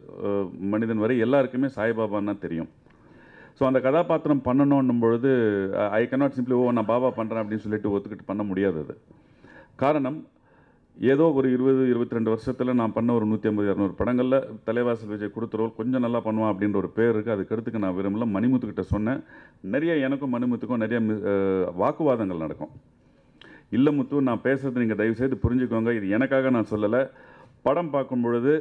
மனிதன் வரை எல்லாருக்குமே சாய்பாபான்னா தெரியும். ஸோ அந்த கதாபாத்திரம் பண்ணணுன்னும் பொழுது ஐ கேனாட் சிம்பிளி நான் பாபா பண்ணுறேன் அப்படின்னு சொல்லிட்டு ஒத்துக்கிட்டு பண்ண முடியாது. அது காரணம் ஏதோ ஒரு 20-22 வருஷத்தில் நான் பண்ண ஒரு 150-200 படங்களில் தலைவாசல் விஜய் கொடுத்த ரோல் கொஞ்சம் நல்லா பண்ணுவான் அப்படின்ற ஒரு பேர் இருக்குது. அது கருத்துக்கு நான் விரும்பல. மணிமுத்துக்கிட்ட சொன்னேன், நிறைய எனக்கும் மணிமுத்துக்கும் நிறைய வாக்குவாதங்கள் நடக்கும். இல்லை முத்து, நான் பேசுகிறது நீங்கள் தயவுசெய்து புரிஞ்சுக்கோங்க, இது எனக்காக நான் சொல்லலை. படம் பார்க்கும் பொழுது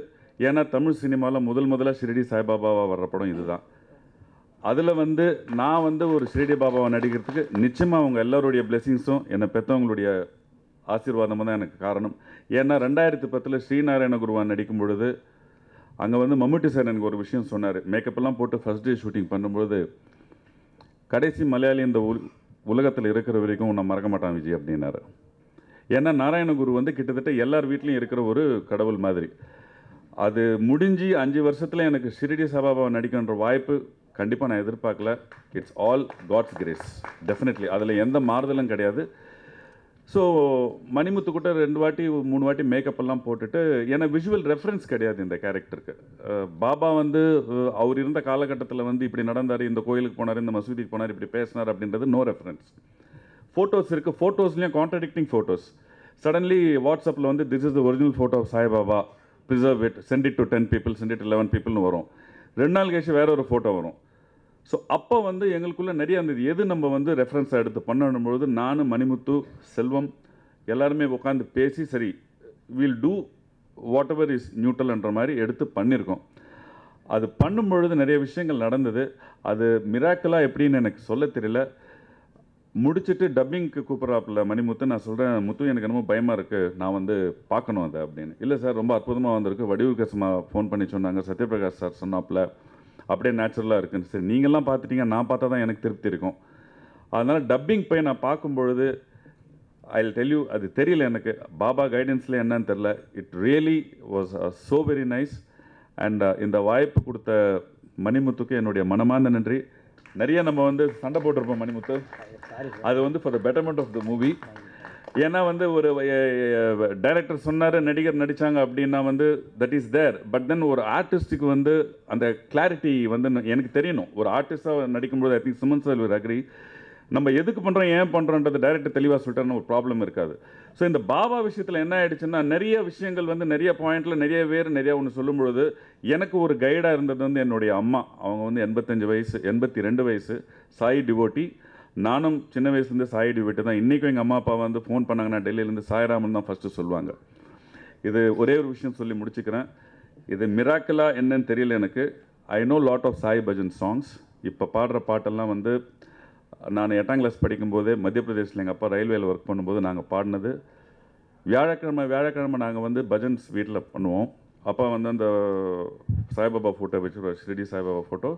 ஏன்னா தமிழ் சினிமாவில் முதலாக ஷிரடி சாய்பாபாவாக வர்ற படம் இதுதான். அதில் வந்து நான் வந்து ஒரு ஷிரடி பாபாவை நடிக்கிறதுக்கு நிச்சயமாக அவங்க எல்லோருடைய பிளெஸிங்ஸும் என்னை பெற்றவங்களுடைய ஆசீர்வாதமாக தான் எனக்கு காரணம். ஏன்னா 2010 ஸ்ரீநாராயண குருவான் நடிக்கும் பொழுது அங்கே வந்து மம்முட்டி சார் எனக்கு ஒரு விஷயம் சொன்னார். மேக்கப்பெல்லாம் போட்டு ஃபஸ்ட் டே ஷூட்டிங் பண்ணும்பொழுது, கடைசி மலையாளி இந்த உலகத்தில் இருக்கிற வரைக்கும் உன்னை மறக்க மாட்டான் விஜய் அப்படின்னாரு. ஏன்னா நாராயணகுரு வந்து கிட்டத்தட்ட எல்லார் வீட்லேயும் இருக்கிற ஒரு கடவுள் மாதிரி. அது முடிஞ்சு 5 வருஷத்தில் எனக்கு ஷிரடி சாய்பாபாவை நடிக்கின்ற வாய்ப்பு கண்டிப்பாக நான் எதிர்பார்க்கல. It's all God's grace, definitely. அதில் எந்த மாறுதலும் கிடையாது. ஸோ மணிமுத்துக்கிட்ட 2 வாட்டி 3 வாட்டி மேக்கப்பெல்லாம் போட்டுட்டு, ஏன்னா விஷுவல் ரெஃபரன்ஸ் கிடையாது இந்த கேரக்டருக்கு. பாபா வந்து அவர் இருந்த காலகட்டத்தில் வந்து இப்படி நடந்தார், இந்த கோயிலுக்கு போனார், இந்த மசூதிக்கு போனார், இப்படி பேசினார் அப்படின்றது நோ ரெஃபரன்ஸ். ஃபோட்டோஸ் இருக்குது, ஃபோட்டோஸ்லேயும் கான்ட்ரடிக்டிங் ஃபோட்டோஸ். சடன்லி வாட்ஸ்அப்பில் வந்து this is the original photo of Saibaba, preserve it, send it to 10 people, send it 11 peopleன்னு வரும். 2 நாள் கழிச்சு வேற ஒரு ஃபோட்டோ வரும். ஸோ அப்போ வந்து எங்களுக்குள்ளே நிறைய அந்த எது நம்ம வந்து ரெஃபரன்ஸாக எடுத்து பண்ணும்பொழுது நானும் மணிமுத்து செல்வம் எல்லாருமே உட்காந்து பேசி சரி will do whatever is நியூட்ரல்ன்ற மாதிரி எடுத்து பண்ணியிருக்கோம். அது பண்ணும்பொழுது நிறைய விஷயங்கள் நடந்தது. அது மிராக்கலாக எப்படின்னு எனக்கு சொல்ல தெரியல. முடிச்சுட்டு டப்பிங்க்கு கூப்பிட்றாப்புல மணிமுத்து. நான் சொல்கிறேன், முத்து எனக்கு என்னமோ பயமாக இருக்குது, நான் வந்து பார்க்கணும் அதை அப்படின்னு. இல்லை சார் ரொம்ப அற்புதமாக வந்திருக்கு, வடிவு கசமா ஃபோன் பண்ணி சொன்னாங்க, சத்யபிரகாஷ் சார் சொன்னாப்புல, அப்படியே நேச்சுரலாக இருக்குன்னு. சரி நீங்கள்லாம் பார்த்துட்டீங்க, நான் பார்த்தா தான் எனக்கு திருப்தி இருக்கும். அதனால் டப்பிங் போய் நான் பார்க்கும்பொழுது ஐ வில் டெல் யூ, அது தெரியல எனக்கு, பாபா கைடன்ஸில் என்னன்னு தெரில, it really was so very nice. And இந்த வாய்ப்பு கொடுத்த மணிமுத்துக்கு என்னுடைய மனமார்ந்த நன்றி. நிறைய நம்ம வந்து சண்டை போட்டிருப்போம் மணிமுத்து, அது வந்து for the betterment of the movie. ஏன்னா வந்து ஒரு டைரக்டர் சொன்னார், நடிகர் நடித்தாங்க அப்படின்னா வந்து that is there. But then ஒரு ஆர்டிஸ்ட்டுக்கு வந்து அந்த கிளாரிட்டி வந்து எனக்கு தெரியணும். ஒரு ஆர்டிஸ்டாக நடிக்கும்போது I think Suman sir will agree, நம்ம எதுக்கு பண்ணுறோம் ஏன் பண்ணுறோன்றது டைரக்டர் தெளிவாக சொல்லிட்டாருன்னு ஒரு ப்ராப்ளம் இருக்காது. ஸோ இந்த பாபா விஷயத்தில் என்ன ஆகிடுச்சுன்னா, நிறைய விஷயங்கள் வந்து நிறைய பாயிண்டில் நிறைய பேர் நிறையா ஒன்று சொல்லும்பொழுது எனக்கு ஒரு கைடாக இருந்தது வந்து என்னுடைய அம்மா. அவங்க வந்து 85 வயசு, 82 வயசு, சாய் டிவோட்டி. நானும் சின்ன வயசுலேருந்து சாய் டிவோட்டி தான். இன்றைக்கும் எங்கள் அம்மா அப்பா வந்து ஃபோன் பண்ணாங்கன்னா டெல்லியிலேருந்து சாய்ராமன் தான் ஃபஸ்ட்டு சொல்லுவாங்க. இது ஒரே ஒரு விஷயம் சொல்லி முடிச்சுக்கிறேன். இது மிராக்கிளா என்னன்னு தெரியல எனக்கு. I know lot of Sai bhajan songs. இப்போ பாடுற பாட்டெல்லாம் வந்து நான் 8ஆம் கிளாஸ் படிக்கும்போதே மத்திய பிரதேசில் எங்கள் அப்பா ரயில்வேயில் ஒர்க் பண்ணும்போது நாங்கள் பாடினது. வியாழக்கிழமை நாங்கள் வந்து பஜன்ஸ் வீட்டில் பண்ணுவோம். அப்பா வந்து அந்த சாய்பாபா ஃபோட்டோ வச்சு, ஷிரடி சாய்பாபா ஃபோட்டோ,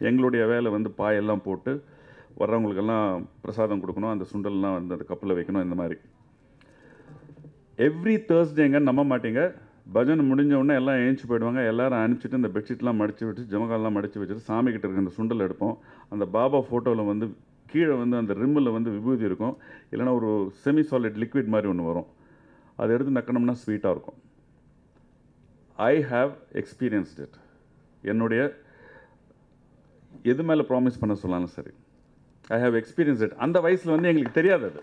எங்களுடைய வேலை வந்து பாயெல்லாம் போட்டு வர்றவங்களுக்கெல்லாம் பிரசாதம் கொடுக்கணும், அந்த சுண்டல்லாம் வந்து அந்த கப்பில் வைக்கணும். இந்த மாதிரி எவ்ரி தேர்ஸ்டேங்க, நம்ப மாட்டீங்க, பஜன் முடிஞ்ச உடனே எல்லாம் ஏஞ்சி போயிடுவாங்க. எல்லோரும் அனுப்பிச்சிட்டு இந்த பெட்ஷீட்லாம் மடித்து வச்சு, ஜமகால்லாம் மடித்து வச்சுட்டு சாமிக்கிட்ட இருக்க அந்த சுண்டல் எடுப்போம். அந்த பாபா ஃபோட்டோவில் வந்து கீழே வந்து அந்த ரிம்மில் வந்து விபூதி இருக்கும், இல்லைனா ஒரு செமி சாலிட் லிக்விட் மாதிரி ஒன்று வரும். அதை எடுத்து நக்கணும்னா ஸ்வீட்டாக இருக்கும். I have experienced it. என்னுடைய எது மேலே ப்ராமிஸ் பண்ண சொல்லாலும் சரி, ஐ ஹாவ் எக்ஸ்பீரியன்ஸ் இட். அந்த வயசில் வந்து எங்களுக்கு தெரியாது அது.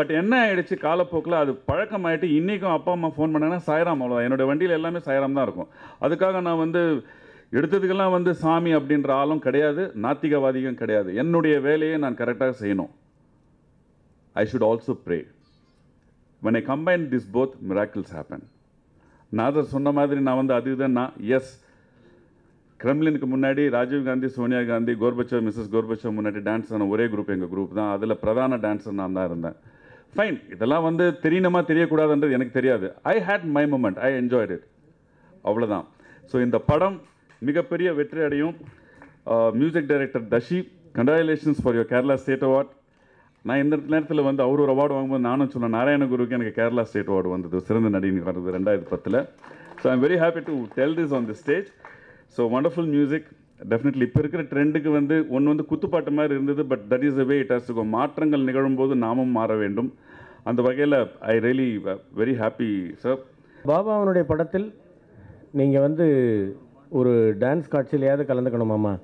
பட் என்ன ஆகிடுச்சு, காலப்போக்கில் அது பழக்கமாயிட்டு இன்றைக்கும் அப்பா அம்மா ஃபோன் பண்ணாங்கன்னா சாய்ராம், அவ்வளோ. என்னோடய வண்டியில் எல்லாமே சாய்ராம் தான் இருக்கும். அதுக்காக நான் வந்து எடுத்ததுக்கெல்லாம் வந்து சாமி அப்படின்ற ஆளும் கிடையாது, நாத்திகவாதியும் கிடையாது. என்னுடைய வேலையை நான் கரெக்டாக செய்யணும். I should also pray. when I combine this both, miracles happen. நாதர் சொன்ன மாதிரி நான் வந்து அது இதுன்னா, எஸ், கிரெம்லினுக்கு முன்னாடி ராஜீவ் காந்தி, சோனியா காந்தி, கோர்பச்சவ், மிஸ்ஸஸ் கோர்பச்சவ் முன்னாடி டான்ஸ் ஆன ஒரே குரூப் எங்கள் குரூப் தான். அதில் பிரதான டான்ஸர் நான் தான் இருந்தேன். ஃபைன், இதெல்லாம் வந்து தெரியணுமா தெரியக்கூடாதுன்றது எனக்கு தெரியாது. I had my moment, I enjoyed it, அவ்வளோதான். ஸோ இந்த படம் மிகப்பெரிய வெற்றி அடையும். Music director Dashi, congratulations for your Kerala state award. நான் இந்த நேரத்தில் வந்து அவர் ஒரு அவார்டு வாங்கும்போது நானும் சொன்னேன், நாராயணகுருக்கு எனக்கு கேரளா ஸ்டேட் அவார்டு வந்தது, சிறந்த நடிகை வந்தது 2010. So I am very happy to tell this on the stage. So wonderful music. Definitely இப்போ இருக்கிற ட்ரெண்டுக்கு வந்து ஒன்று வந்து குத்துப்பாட்டு மாதிரி இருந்தது, but that is the way it has to go. மாற்றங்கள் நிகழும்போது நாமும் மாற வேண்டும். அந்த வகையில் I really very happy sir. பாபாவனுடைய படத்தில் நீங்கள் வந்து ஒரு டான்ஸ் காட்சியிலையாவது கலந்துக்கணுமாம்மா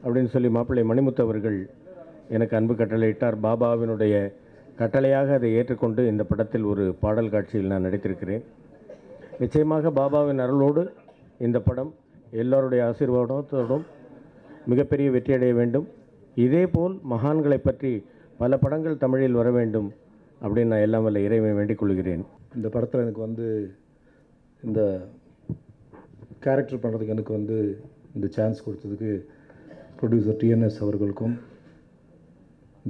அப்படின்னு சொல்லி மாப்பிள்ளை மணிமுத்து அவர்கள் எனக்கு அன்பு கட்டளையிட்டார். பாபாவினுடைய கட்டளையாக அதை ஏற்றுக்கொண்டு இந்த படத்தில் ஒரு பாடல் காட்சியில் நான் நடித்திருக்கிறேன். நிச்சயமாக பாபாவின் அருளோடு இந்த படம் எல்லோருடைய ஆசீர்வாதத்தோடும் மிகப்பெரிய வெற்றியடைய வேண்டும். இதேபோல் மகான்களை பற்றி பல படங்கள் தமிழில் வர வேண்டும் அப்படின்னு நான் எல்லாம் வல்ல இறைவனை வேண்டிக் கொள்கிறேன். இந்த படத்தில் எனக்கு வந்து இந்த கேரக்டர் பண்ணுறதுக்கு எனக்கு வந்து இந்த சான்ஸ் கொடுத்ததுக்கு ப்ரொடியூசர் டிஎன்எஸ் அவர்களுக்கும்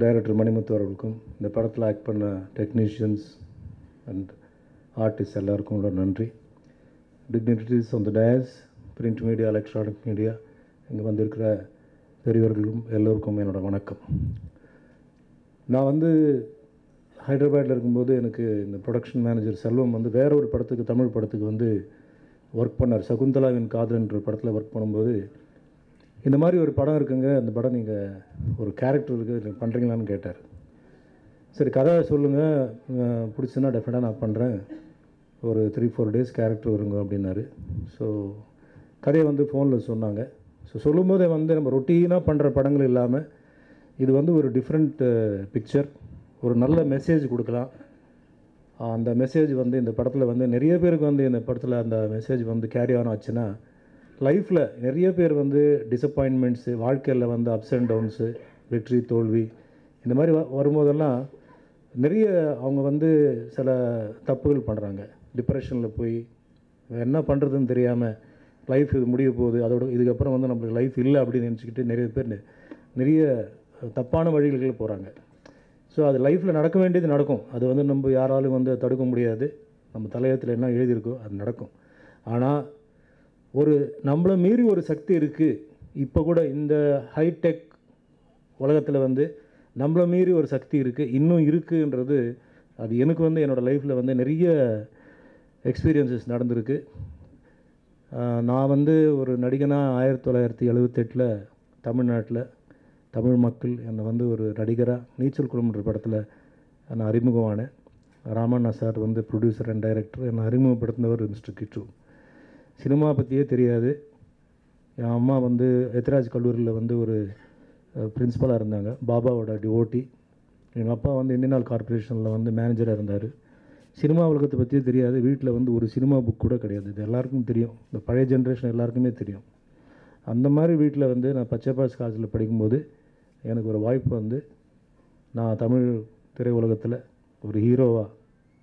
டைரக்டர் மணிமுத்து அவர்களுக்கும், இந்த படத்தில் ஆக்ட் பண்ண டெக்னீஷியன்ஸ் அண்ட் ஆர்டிஸ்ட் எல்லாருக்கும் உள்ள நன்றி. Dignitaries on the dais, print media, electronic media, இங்கே வந்திருக்கிற பெரியவர்களும் எல்லோருக்கும் என்னோடய வணக்கம். நான் வந்து ஹைதராபாத்தில் இருக்கும்போது எனக்கு இந்த ப்ரொடக்ஷன் மேனேஜர் செல்வம் வந்து வேற ஒரு படத்துக்கு, தமிழ் படத்துக்கு வந்து ஒர்க் பண்ணார். சகுந்தலாவின் காதல்ன்ற படத்தில் ஒர்க் பண்ணும்போது, இந்த மாதிரி ஒரு படம் இருக்குங்க, அந்த படம் நீங்கள் ஒரு கேரக்டர் இருக்குது பண்ணுறீங்களான்னு கேட்டார். சரி, கதை சொல்லுங்கள், பிடிச்சுன்னா டெஃபினட்டாக நான் பண்ணுறேன், ஒரு 3-4 டேஸ் கேரக்டர் வருங்க அப்படின்னாரு. ஸோ கதையை வந்து ஃபோனில் சொன்னாங்க. ஸோ சொல்லும்போதே வந்து நம்ம ரொட்டீனாக பண்ணுற படங்கள் இல்லாமல் இது வந்து ஒரு டிஃப்ரெண்ட் பிக்சர், ஒரு நல்ல மெசேஜ் கொடுக்கலாம். அந்த மெசேஜ் வந்து இந்த படத்தில் வந்து நிறைய பேருக்கு வந்து இந்த படத்தில் அந்த மெசேஜ் வந்து கேரி ஆன் ஆச்சுன்னா, லைஃப்பில் நிறைய பேர் வந்து டிசப்பாயின்மெண்ட்ஸு, வாழ்க்கையில் வந்து அப்ஸ் அண்ட் டவுன்ஸு, வெற்றி தோல்வி, இந்த மாதிரி வரும்போதெல்லாம் நிறைய அவங்க வந்து சில தப்புகள் பண்ணுறாங்க. டிப்ரெஷனில் போய் என்ன பண்ணுறதுன்னு தெரியாமல் லைஃப் இது முடிய போகுது, அதோட இதுக்கப்புறம் வந்து நம்மளுக்கு லைஃப் இல்லை அப்படின்னு நினச்சிக்கிட்டு நிறைய பேர் நிறைய தப்பான வழிகளுக்கு போகிறாங்க. ஸோ அது லைஃப்பில் நடக்க வேண்டியது நடக்கும். அது வந்து நம்ம யாராலும் வந்து தடுக்க முடியாது. நம்ம தலையத்தில் என்ன எழுதியிருக்கோ அது நடக்கும். ஆனால் ஒரு நம்மளை மீறி ஒரு சக்தி இருக்குது. இப்போ கூட இந்த ஹைடெக் உலகத்தில் வந்து நம்மளை மீறி ஒரு சக்தி இருக்குது, இன்னும் இருக்குன்றது அது எனக்கு வந்து என்னோடய லைஃப்பில் வந்து நிறைய எக்ஸ்பீரியன்ஸஸ் நடந்திருக்கு. நான் வந்து ஒரு நடிகனாக 1978 தமிழ்நாட்டில் தமிழ் மக்கள் என்னை வந்து ஒரு நடிகராக நீச்சல் குளம்ன்ற படத்தில் நான் அறிமுகமானேன். ராமண்ணா சார் வந்து ப்ரொடியூசர் அண்ட் டைரக்டர். என்னை அறிமுகப்படுத்தினவர் மிஸ்டர் கிட்டு. சினிமா பற்றியே தெரியாது. என் அம்மா வந்து எத்ராஜ் கல்லூரியில் வந்து ஒரு பிரின்ஸிபலாக இருந்தாங்க, பாபாவோட டிவோட்டி. எங்கள் அப்பா வந்து இந்தியன் ஆயில் கார்பரேஷனில் வந்து மேனேஜராக இருந்தார். சினிமா உலகத்தை பற்றியே தெரியாது. வீட்டில் வந்து ஒரு சினிமா புக் கூட கிடையாது. இது எல்லாருக்கும் தெரியும், இந்த பழைய ஜென்ரேஷன் எல்லாருக்குமே தெரியும். அந்த மாதிரி வீட்டில் வந்து நான் பச்சைப்பாஸ் காலேஜில் படிக்கும்போது எனக்கு ஒரு வாய்ப்பு வந்து நான் தமிழ் திரையுலகத்தில் ஒரு ஹீரோவாக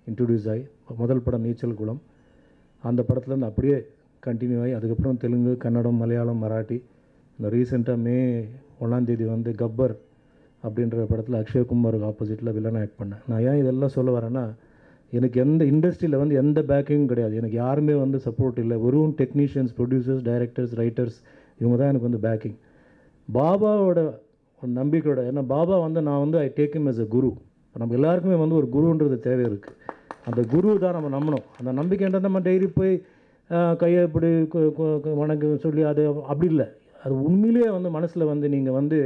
இன்ட்ரடியூஸ் ஆகி முதல் படம் நீச்சல் குளம். அந்த படத்துலேருந்து அப்படியே கண்டினியூ ஆகி அதுக்கப்புறம் தெலுங்கு, கன்னடம், மலையாளம், மராட்டி. இந்த ரீசெண்டாக மே 1 வந்து கப்பர் அப்படின்ற படத்தில் அக்ஷய்குமாருக்கு ஆப்போசிட்டில் வில்லன் ஆக்ட் பண்ணேன். நான் ஏன் இதெல்லாம் சொல்ல வரேன்னா, எனக்கு எந்த இண்டஸ்ட்ரியில் வந்து எந்த பேக்கிங்கும் கிடையாது. எனக்கு யாருமே வந்து சப்போர்ட் இல்லை. வெறும் டெக்னீஷியன்ஸ், ப்ரொடியூசர்ஸ், டைரக்டர்ஸ், ரைட்டர்ஸ் இவங்க தான் எனக்கு வந்து பேக்கிங். பாபாவோட ஒரு நம்பிக்கையோட, ஏன்னா பாபா வந்து நான் வந்து I take him as a குரு. நம்ம எல்லாருக்குமே வந்து ஒரு குருன்றது தேவை இருக்குது. அந்த குரு தான் நம்ம நம்பணும். அந்த நம்பிக்கைன்றது நம்ம டெய்லி போய் கையை இப்படி வணக்கம் சொல்லி அது அப்படி இல்லை. அது உண்மையிலேயே வந்து மனசில் வந்து நீங்கள் வந்து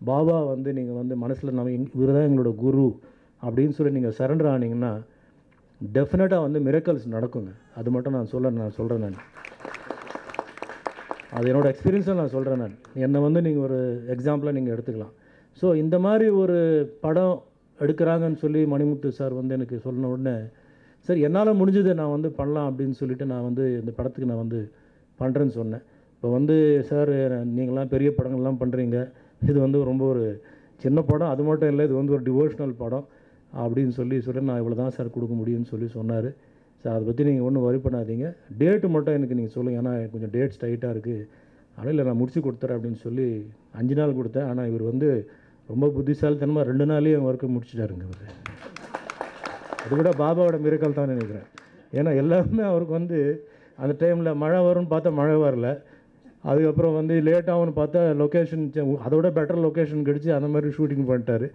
பாபா வந்து நீங்கள் வந்து மனசில் நம்ம இவர் தான் எங்களோட குரு அப்படின்னு சொல்லி நீங்கள் சரண்டர் ஆனீங்கன்னா டெஃபினட்டாக வந்து மிரக்கல்ஸ் நடக்குங்க. அது மட்டும் நான் சொல்கிறேன். நான் அது என்னோடய எக்ஸ்பீரியன்ஸை நான் சொல்கிறேன். நான் என்னை வந்து நீங்கள் ஒரு எக்ஸாம்பிளாக நீங்கள் எடுத்துக்கலாம். ஸோ இந்த மாதிரி ஒரு படம் எடுக்கிறாங்கன்னு சொல்லி மணிமுத்து சார் வந்து எனக்கு சொன்ன உடனே சரி என்னால் முடிஞ்சதை நான் வந்து பண்ணலாம் அப்படின்னு சொல்லிவிட்டு நான் வந்து இந்த படத்துக்கு நான் வந்து பண்ணுறேன்னு சொன்னேன். இப்போ வந்து சார் நீங்களாம் பெரிய படங்கள்லாம் பண்ணுறீங்க, இது வந்து ரொம்ப ஒரு சின்ன படம், அது மட்டும் இல்லை இது வந்து ஒரு டிவோஷனல் படம் அப்படின்னு சொல்லி நான் இவ்வளோ தான் சார் கொடுக்க முடியும்னு சொல்லி சொன்னார். சார் அதை பற்றி நீங்கள் ஒன்றும் வரி பண்ணாதீங்க, டேட்டு மட்டும் எனக்கு நீங்கள் சொல்லுங்கள், ஏன்னா கொஞ்சம் டேட்ஸ் டைட்டாக இருக்குது, ஆனால் இல்லை நான் முடிச்சு கொடுத்துறேன் அப்படின்னு சொல்லி 5 நாள் கொடுத்தேன். ஆனால் இவர் வந்து ரொம்ப புத்திசாலித்தனமாக 2 நாள்லேயே என் ஒர்க்கை முடிச்சிட்டாருங்க. இவர் அது கூட பாபாவோட மிரக்கல் தான் நினைக்கிறேன். ஏன்னா எல்லாருமே அவருக்கு வந்து அந்த டைமில் மழை வரும்னு பார்த்தா மழை வரல, அதுக்கப்புறம் வந்து லேட்டாகும்னு பார்த்தா லொக்கேஷன் அதோட பெட்டர் லொக்கேஷன் கிடச்சி அந்த மாதிரி ஷூட்டிங் பண்ணிட்டார்.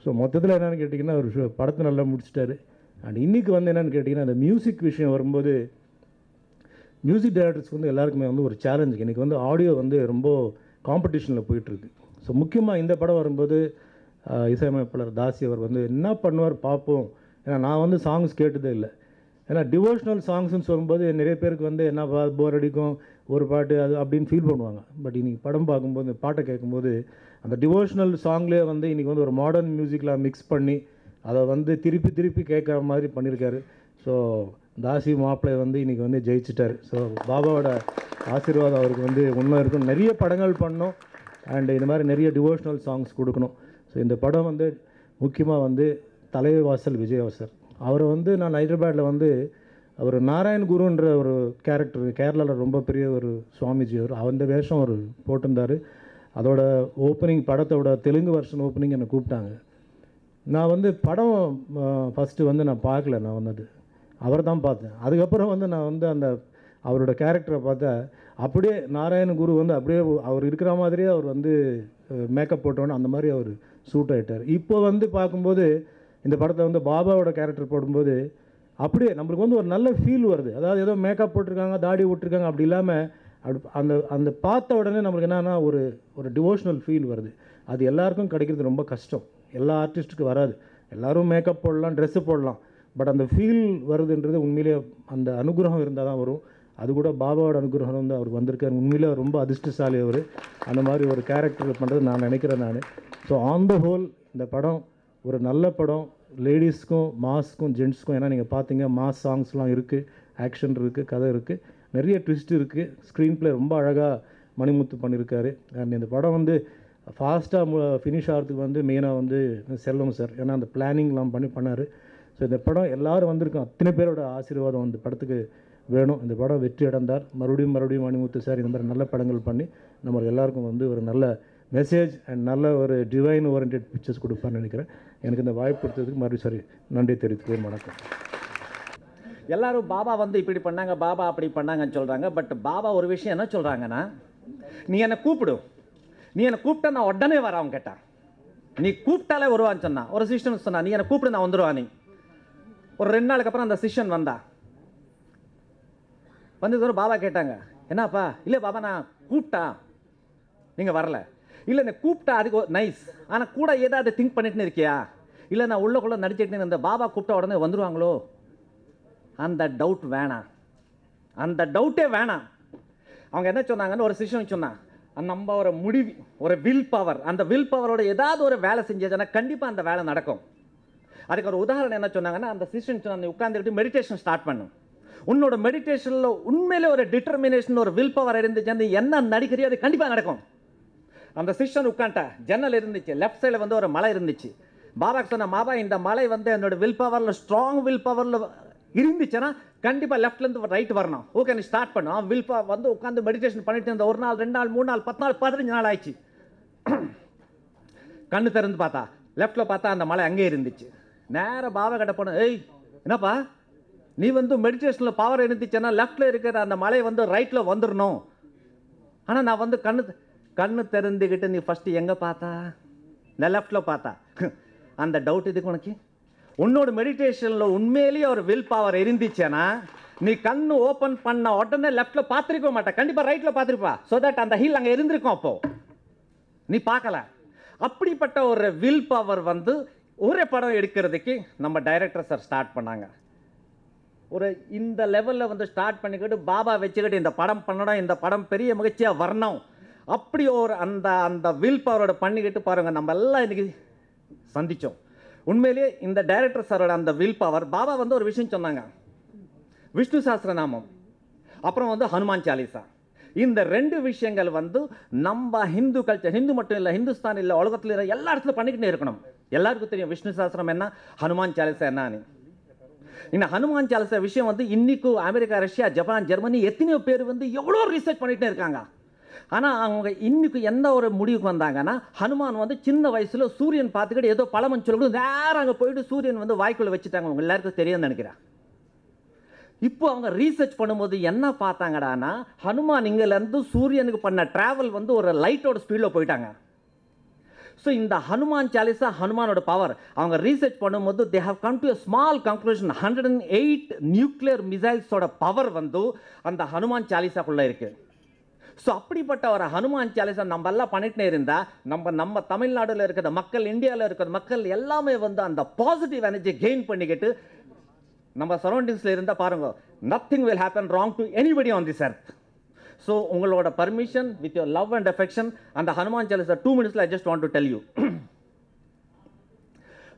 ஸோ மொத்தத்தில் என்னென்னு கேட்டிங்கன்னா ஒரு படத்தை நல்லா முடிச்சிட்டாரு. அண்ட் இன்றைக்கி வந்து என்னென்னு கேட்டிங்கன்னா அந்த மியூசிக் விஷயம் வரும்போது மியூசிக் டைரக்டர்ஸ்க்கு வந்து எல்லாருக்குமே வந்து ஒரு சேலஞ்சு. இன்றைக்கி வந்து ஆடியோ வந்து ரொம்ப காம்படிஷனில் போயிட்டுருக்கு. ஸோ முக்கியமாக இந்த படம் வரும்போது இசையமைப்பாளர் தாசி அவர் வந்து என்ன பண்ணுவார் பார்ப்போம். ஏன்னா நான் வந்து சாங்ஸ் கேட்டதே இல்லை. ஏன்னா டிவோஷனல் சாங்ஸ்ன்னு சொல்லும்போது நிறைய பேருக்கு வந்து என்ன போர் அடிக்கும் ஒரு பாட்டு அது அப்படின்னு ஃபீல் பண்ணுவாங்க. பட் இன்றைக்கி படம் பார்க்கும்போது பாட்டை கேட்கும்போது அந்த டிவோஷனல் சாங்லேயே வந்து இன்றைக்கி வந்து ஒரு மாடர்ன் மியூசிக்கில் மிக்ஸ் பண்ணி அதை வந்து திருப்பி கேட்குற மாதிரி பண்ணியிருக்காரு. ஸோ தாசி மாப்பிள்ளை வந்து இன்றைக்கி வந்து ஜெயிச்சிட்டார். ஸோ பாபாவோட ஆசீர்வாதம் அவருக்கு வந்து உண்மை இருக்கும். நிறைய படங்கள் பண்ணோம் அண்ட் இந்த மாதிரி நிறைய டிவோஷனல் சாங்ஸ் கொடுக்கணும். ஸோ இந்த படம் வந்து முக்கியமாக வந்து தலைவாசல் விஜயவாசர் அவரை வந்து நான் ஹைதராபாத்தில் வந்து அவர் நாராயண் குருன்ற ஒரு கேரக்டர் கேரளாவில் ரொம்ப பெரிய ஒரு சுவாமிஜி அவர் அந்த வேஷம் அவர் போட்டிருந்தார். அதோட ஓப்பனிங் படத்தோட தெலுங்கு வெர்ஷன் ஓப்பனிங் என்னை கூப்பிட்டாங்க. நான் வந்து படம் ஃபஸ்ட்டு வந்து நான் பார்க்கல, நான் வந்து அவரை தான் பார்த்தேன். அதுக்கப்புறம் வந்து நான் வந்து அந்த அவரோட கேரக்டரை பார்த்தா அப்படியே நாராயண குரு வந்து அப்படியே அவர் இருக்கிற மாதிரியே அவர் வந்து மேக்கப் போட்டோன்னு அந்த மாதிரி அவர் சூட் ஆகிட்டார். இப்போ வந்து பார்க்கும்போது இந்த படத்தை வந்து பாபாவோட கேரக்டர் போடும்போது அப்படியே நம்மளுக்கு வந்து ஒரு நல்ல ஃபீல் வருது. அதாவது ஏதோ மேக்கப் போட்டிருக்காங்க, தாடி விட்டுருக்காங்க, அப்படி இல்லாமல் அந்த அந்த பார்த்த உடனே நம்மளுக்கு என்னென்னா ஒரு டிவோஷனல் ஃபீல் வருது. அது எல்லாருக்கும் கிடைக்கிறது ரொம்ப கஷ்டம், எல்லா ஆர்டிஸ்ட்டுக்கும் வராது. எல்லோரும் மேக்கப் போடலாம், ட்ரெஸ்ஸு போடலாம், பட் அந்த ஃபீல் வருதுன்றது உண்மையிலேயே அந்த அனுகிரகம் இருந்தால் தான் வரும். அது கூட பாபாவோட அனுகிரகம் வந்து அவர் வந்திருக்காரு. உண்மையிலே ரொம்ப அதிர்ஷ்டசாலி அவர் அந்த மாதிரி ஒரு கேரக்டர் பண்ணுறது நான் நினைக்கிறேன் நான். ஸோ ஆன் த ஹோல் இந்த படம் ஒரு நல்ல படம், லேடிஸ்க்கும் மாஸ்க்கும் ஜென்ட்ஸ்க்கும். ஏன்னா நீங்கள் பார்த்தீங்க மாஸ் சாங்ஸ்லாம் இருக்குது, ஆக்ஷன் இருக்குது, கதை இருக்குது, நிறைய ட்விஸ்ட் இருக்குது, ஸ்க்ரீன் ப்ளே ரொம்ப அழகாக மணிமுத்து பண்ணியிருக்காரு. அண்ட் இந்த படம் வந்து ஃபாஸ்ட்டாக ஃபினிஷ் ஆகிறதுக்கு வந்து மெயினாக வந்து செல்வம் சார், ஏன்னா அந்த பிளானிங்லாம் பண்ணார். ஸோ இந்த படம் எல்லோரும் வந்திருக்கோம், அத்தனை பேரோட ஆசீர்வாதம் இந்த படத்துக்கு வேணும். இந்த படம் வெற்றி அடைந்தார். மறுபடியும் மணிமுத்து சார் இந்த மாதிரி நல்ல படங்கள் பண்ணி நம்ம எல்லாருக்கும் வந்து ஒரு நல்ல மெசேஜ் அண்ட் நல்ல ஒரு டிவைன் ஓரியன்ட் பிக்சர்ஸ் கொடுப்பான்னு நினைக்கிறேன். எனக்கு இந்த வாய்ப்பு கொடுத்ததுக்கு மறுபடியும் நன்றி தெரிவித்துக்கிறேன். வணக்கம். எல்லாரும் பாபா வந்து இப்படி பண்ணாங்க, பாபா அப்படி பண்ணாங்கன்னு சொல்கிறாங்க. பட் பாபா ஒரு விஷயம் என்ன சொல்கிறாங்கன்னா, நீ என்னை கூப்பிடு, நீ என்னை கூப்பிட்டா நான் உடனே வரேன். அவன் கேட்டான், நீ கூப்பிட்டாலே வருவான்னு சொன்னான். ஒரு சிஷ்யன் சொன்னான், நீ என்னை கூப்பிட்டு நான் வந்துடுவான். நீ ஒரு 2 நாளுக்கு அப்புறம் அந்த சிஷ்யன் வந்தா. வந்தது பாபா கேட்டாங்க, என்னப்பா? இல்லை பாபா, நான் கூப்பிட்டா நீங்கள் வரல. இல்லை, நான் கூப்பிட்டா அதுக்கு நைஸ், ஆனால் கூட ஏதாவது திங்க் பண்ணிட்டுன்னு இருக்கியா? இல்லை, நான் உள்ளக்குள்ளே நடிச்சிட்டு இந்த பாபா கூப்பிட்டா உடனே வந்துடுவாங்களோ? அந்த டவுட் வேணாம், அந்த டவுட்டே வேணாம். அவங்க என்ன சொன்னாங்கன்னு ஒரு சிஷ்யன் சொன்னான், நம்ம ஒரு முடிவு, ஒரு வில் பவர், அந்த வில் பவரோட ஏதாவது ஒரு வேலை செஞ்சதுன்னா கண்டிப்பாக அந்த வேலை நடக்கும். அதுக்கு ஒரு உதாரணம் என்ன சொன்னாங்கன்னா, அந்த சிஷ்யன் சொன்ன உட்காந்துக்கிட்டு மெடிடேஷன் ஸ்டார்ட் பண்ணும். உன்னோட மெடிடேஷனில் உண்மையிலே ஒரு டிட்டர்மினேஷன், ஒரு வில் பவர் இருந்துச்சு, என்ன நடிக்கிறியோ அது கண்டிப்பாக நடக்கும். அந்த சிஷ்யன் உட்காண்டா, ஜன்னல் இருந்துச்சு, லெஃப்ட் சைடில் வந்து ஒரு மலை இருந்துச்சு. பாபாக்கு சொன்ன, பாபா இந்த மலை வந்து என்னோட வில் பவரில், ஸ்ட்ராங் வில் பவரில் இருந்துச்சுன்னா கண்டிப்பாக லெஃப்ட்லேருந்து ரைட் வரணும். ஓகே, நீ ஸ்டார்ட் பண்ணும். வில் பவர் வந்து உட்காந்து மெடிடேஷன் பண்ணிட்டு இருந்த 1 நாள் 2 நாள் 3 நாள் 10 நாள் 15 நாள் ஆயிடுச்சு. கண்ணு திறந்து பார்த்தா, லெஃப்டில் பார்த்தா அந்த மலை அங்கே இருந்துச்சு. நேராக பாபா கிட்ட போனேன், ஏய் என்னப்பா, நீ வந்து மெடிடேஷனில் பவர் இருந்துச்சுன்னா லெஃப்டில் இருக்கிற அந்த மலை வந்து ரைட்டில் வந்துடணும். ஆனால் நான் வந்து கண்ணு திறந்துக்கிட்டு நீ ஃபஸ்ட்டு எங்கே பார்த்தா? நான் லெஃப்டில் பார்த்தா. அந்த டவுட் இதுக்கு உனக்கு? உன்னோட மெடிடேஷனில் உண்மையிலேயே ஒரு வில் பவர் இருந்துச்சுன்னா நீ கண்ணு ஓப்பன் பண்ண உடனே லெஃப்டில் பார்த்துருக்க மாட்டா, கண்டிப்பாக ரைட்டில் பார்த்துருப்பா. ஸோ தட் அந்த ஹீல் அங்கே இருந்திருக்கும். அப்போது நீ பார்க்கல. அப்படிப்பட்ட ஒரு வில் பவர் வந்து ஒரே படம் எடுக்கிறதுக்கு நம்ம டைரக்டர் சார் ஸ்டார்ட் பண்ணாங்க. ஒரு இந்த லெவலில் வந்து ஸ்டார்ட் பண்ணிக்கிட்டு பாபா வச்சுக்கிட்டு இந்த படம் பண்ணணும், இந்த படம் பெரிய மகிழ்ச்சியாக வரணும், அப்படி ஒரு அந்த வில் பவரோட பண்ணிக்கிட்டு பாருங்கள், நம்ம எல்லாம் இன்றைக்கி சந்தித்தோம். உண்மையிலேயே இந்த டைரக்டர் சாரோட அந்த வில் பவர். பாபா வந்து ஒரு விஷயம் சொன்னாங்க, விஷ்ணு சாஸ்திரநாமம் அப்புறம் வந்து ஹனுமான் சாலிசா. இந்த 2 விஷயங்கள் வந்து நம்ம ஹிந்து கல்ச்சர், ஹிந்து மட்டும் இல்லை, ஹிந்துஸ்தான் இல்லை, உலகத்தில் இல்லை, எல்லா இடத்துலையும் பண்ணிக்கிட்டே இருக்கணும். எல்லாருக்கும் தெரியும் விஷ்ணு சாஸ்திரம் என்ன, ஹனுமான் சாலிசா என்னன்னு. இந்த ஹனுமான் சாலிசா விஷயம் வந்து இன்னைக்கும் அமெரிக்கா, ரஷ்யா, ஜப்பான், ஜெர்மனி எத்தனையோ பேர் வந்து எவ்வளோ ரிசர்ச் பண்ணிகிட்டே இருக்காங்க. ஆனால் அவங்க இன்னைக்கு என்ன ஒரு முடிவுக்கு வந்தாங்கன்னா, ஹனுமான் வந்து சின்ன வயசில் சூரியன் பார்த்துக்கிட்டு ஏதோ பழமன் சொல்லிட்டு நேரம் அங்கே போயிட்டு சூரியன் வந்து வாய்க்குள்ளே வச்சுட்டாங்க. அவங்க எல்லாருக்கும் தெரியும்னு நினைக்கிறேன். இப்போ அவங்க ரீசர்ச் பண்ணும்போது என்ன பார்த்தாங்கடானா, ஹனுமான் இங்கேருந்து சூரியனுக்கு பண்ண ட்ராவல் வந்து ஒரு லைட்டோட ஸ்பீடில் போயிட்டாங்க. ஸோ இந்த ஹனுமான் சாலிசா, ஹனுமானோட பவர் அவங்க ரீசர்ச் பண்ணும்போது they have come to a small conclusion. 108 nuclear மிசைல்ஸோட பவர் வந்து அந்த ஹனுமான் சாலிசாக்குள்ளே இருக்குது. ஸோ அப்படிப்பட்ட ஒரு ஹனுமான் சாலிசா நம்ம எல்லாம் பண்ணிகிட்டே இருந்தால் நம்ம தமிழ்நாட்டில் இருக்கிற மக்கள், இந்தியாவில் இருக்கிற மக்கள் எல்லாமே வந்து அந்த பாசிட்டிவ் எனர்ஜி கெயின் பண்ணிக்கிட்டு நம்ம சரௌண்டிங்ஸில் இருந்தால் பாருங்கள், nothing will happen wrong to anybody on this earth. So உங்களோட permission, with your love and affection, அந்த Hanuman Chalisa 2 minutes I just want to tell you.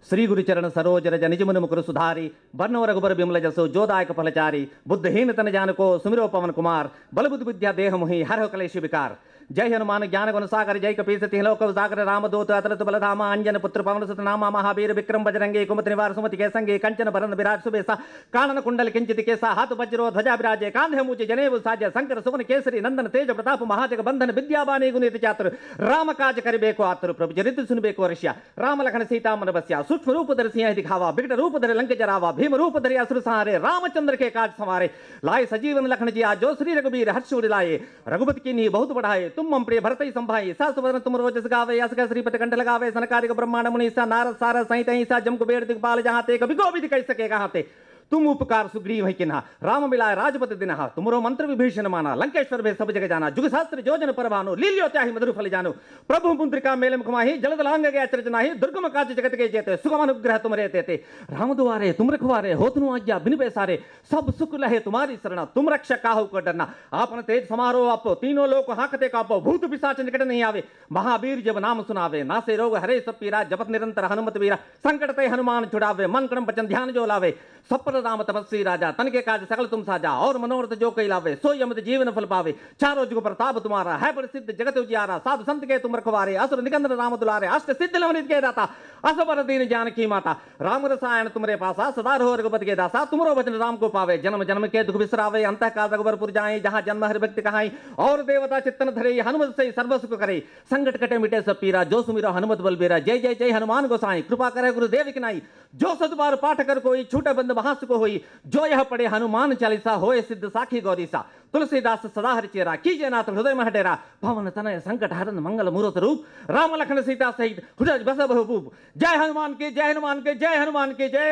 Shri Gurucharan Saroj रज निज मन मुकुर सुधारी, बर्नव रघुबर बिमल जसो जोदायक फलचारी, बुद्धहीन तन जानको सुमिरो पवन कुमार, बल बुद्धि विद्या देह मुहि हर कलेश विकार. जय हनुमान ज्ञान गुण सागर, जय कपीसति लोक उजागर, रामदूत अतुलित बलधामा, अंजन पुत्र पवन सुत नामा, महावीर विक्रम बजरंगी, कुमति निवार सुमति के संगे, कंचन बरन विराज सुबेसा, कानन कुंडल किंचित केसा, हाथ वज्रो ध्वजा विराजे, कांधे मूचे जनेऊ साज, शंकर सुवन केसरी नंदन तेज प्रताप, महाजग बंधन विद्यावानी गुणित चातुर, राम काज करिबेको आतुर, प्रभु चरित्र सुनबेको रसिया, राम लखन सीता मन बसिया, सूक्ष्म रूप धरि सिंह दिखावा, विकट रूप धरि लंक जरावा, भीम रूप धरि असुर संहारे, रामचंद्र के काज संवारे, लाए सजीवन लखन जिया, जो श्री रघुबीर हर्ष उर लाए, रघुपति की नी बहुत बढ़ाए, तुम मम प्रिय भरत ही संभाई, सासुवदन तुम रोजस गावे, यस का श्रीपति कंठ लगावे, सनकादिक ब्रह्मांड मुनीसा, नारद सारद सहित अहिंसा, जम कुबेर दिक्पाल जहाँ ते, कभी को भी कह सके कहाँ ते, तुम उपकार सुग्रीव है किन्हा, राम मिलाए राजपति दिनहा, तुमरो मंत्र विभीषण माना, लंकेश्वर भे सब जग जाना, जुग शास्त्र जोजन पर भानु, लील्यो त्याहि मधुर फल जानु, प्रभु मुद्रिका मेल मुखमाही, जलद लांग गए अचरज नाही, दुर्गम काज जगत के जेते, सुगम अनुग्रह तुमरे तेते, राम दुआरे तुम रखवारे, हो तुम आज्ञा बिन पैसारे, सब सुख लहे तुम्हारी शरणा, तुम रक्षक काहू को डरना, आपन तेज समारोह आपो, तीनों लोक हाकते कापो, भूत पिशाच निकट नहीं आवे, महावीर जब नाम सुनावे, नासे रोग हरे सब पीरा, जपत निरंतर हनुमत वीरा, संकट ते हनुमान छुड़ावे, मन क्रम वचन ध्यान जो लावे, सब पर राम तपस्वी राजा तन के काज सकल तुम साजा और मनोरथ जो कोई लावे सोई अमित जीवन फल पावे चारों जुग प्रताप तुम्हारा है प्रसिद्ध जगत उजियारा साधु संत के तुम रखवारे असुर निकंदन राम दुलारे अष्ट सिद्ध नवनीत के दाता असबर दीन जानकी माता राम रसायन तुमरे पासा सदा रहो रघुपति के दासा तुमरो वचन राम को पावे जन्म जन्म के दुख बिसरावे अंत काल रघुबरपुर जाए जहाँ जन्म हरि भक्ति कहाई और देवता चित्तन धरे हनुमत से सर्व सुख करे संकट कटे मिटे सब पीरा जो सुमिरो हनुमत बलबीरा जय जय जय हनुमान गोसाई कृपा करे गुरुदेव की नाई जो सतबार पाठ कर कोई छूटे बंद महास को होई जो यह पढ़े हनुमान चालीसा होए सिद्ध साखी गौरीसा तुलसीदास सदा हरिचेरा कीजे नाथ हृदय महडेरा भवन तनय संकट हरन मंगल मूर्त रूप राम लखन सीता सहित हृदय बस बहुभूप जय हनुमान के जय हनुमान के जय हनुमान के जय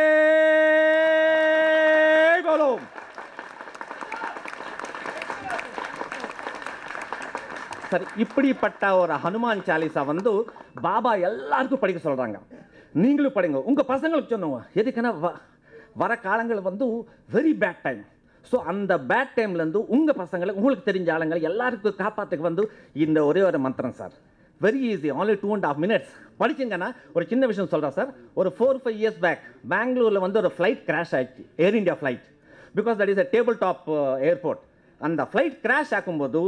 बोलो சரி இப்படிப்பட்ட ஒரு ஹனுமான் சாலிசா வந்து பாபா எல்லாருக்கும் படிக்க சொல்றாங்க நீங்களும் படிங்க உங்க பசங்களுக்கு சொன்னோம் எதுக்குன்னா வர காலங்கள் வந்து வெரி பேட் டைம் ஸோ அந்த பேட் டைம்லேருந்து உங்கள் பசங்களுக்கு உங்களுக்கு தெரிஞ்ச ஆளுங்களை எல்லாருக்கும் காப்பாற்றுக்கு வந்து இந்த ஒரே ஒரு மந்திரம் sir very easy only 2.5 minutes படிச்சிங்கன்னா ஒரு சின்ன விஷயம் சொல்கிறேன் சார் ஒரு 4-5 years பேக் பெங்களூரில் வந்து ஒரு ஃப்ளைட் கிராஷ் ஆயிடுச்சு Air India flight because that is a table top airport அந்த ஃப்ளைட் கிராஷ் ஆகும்போது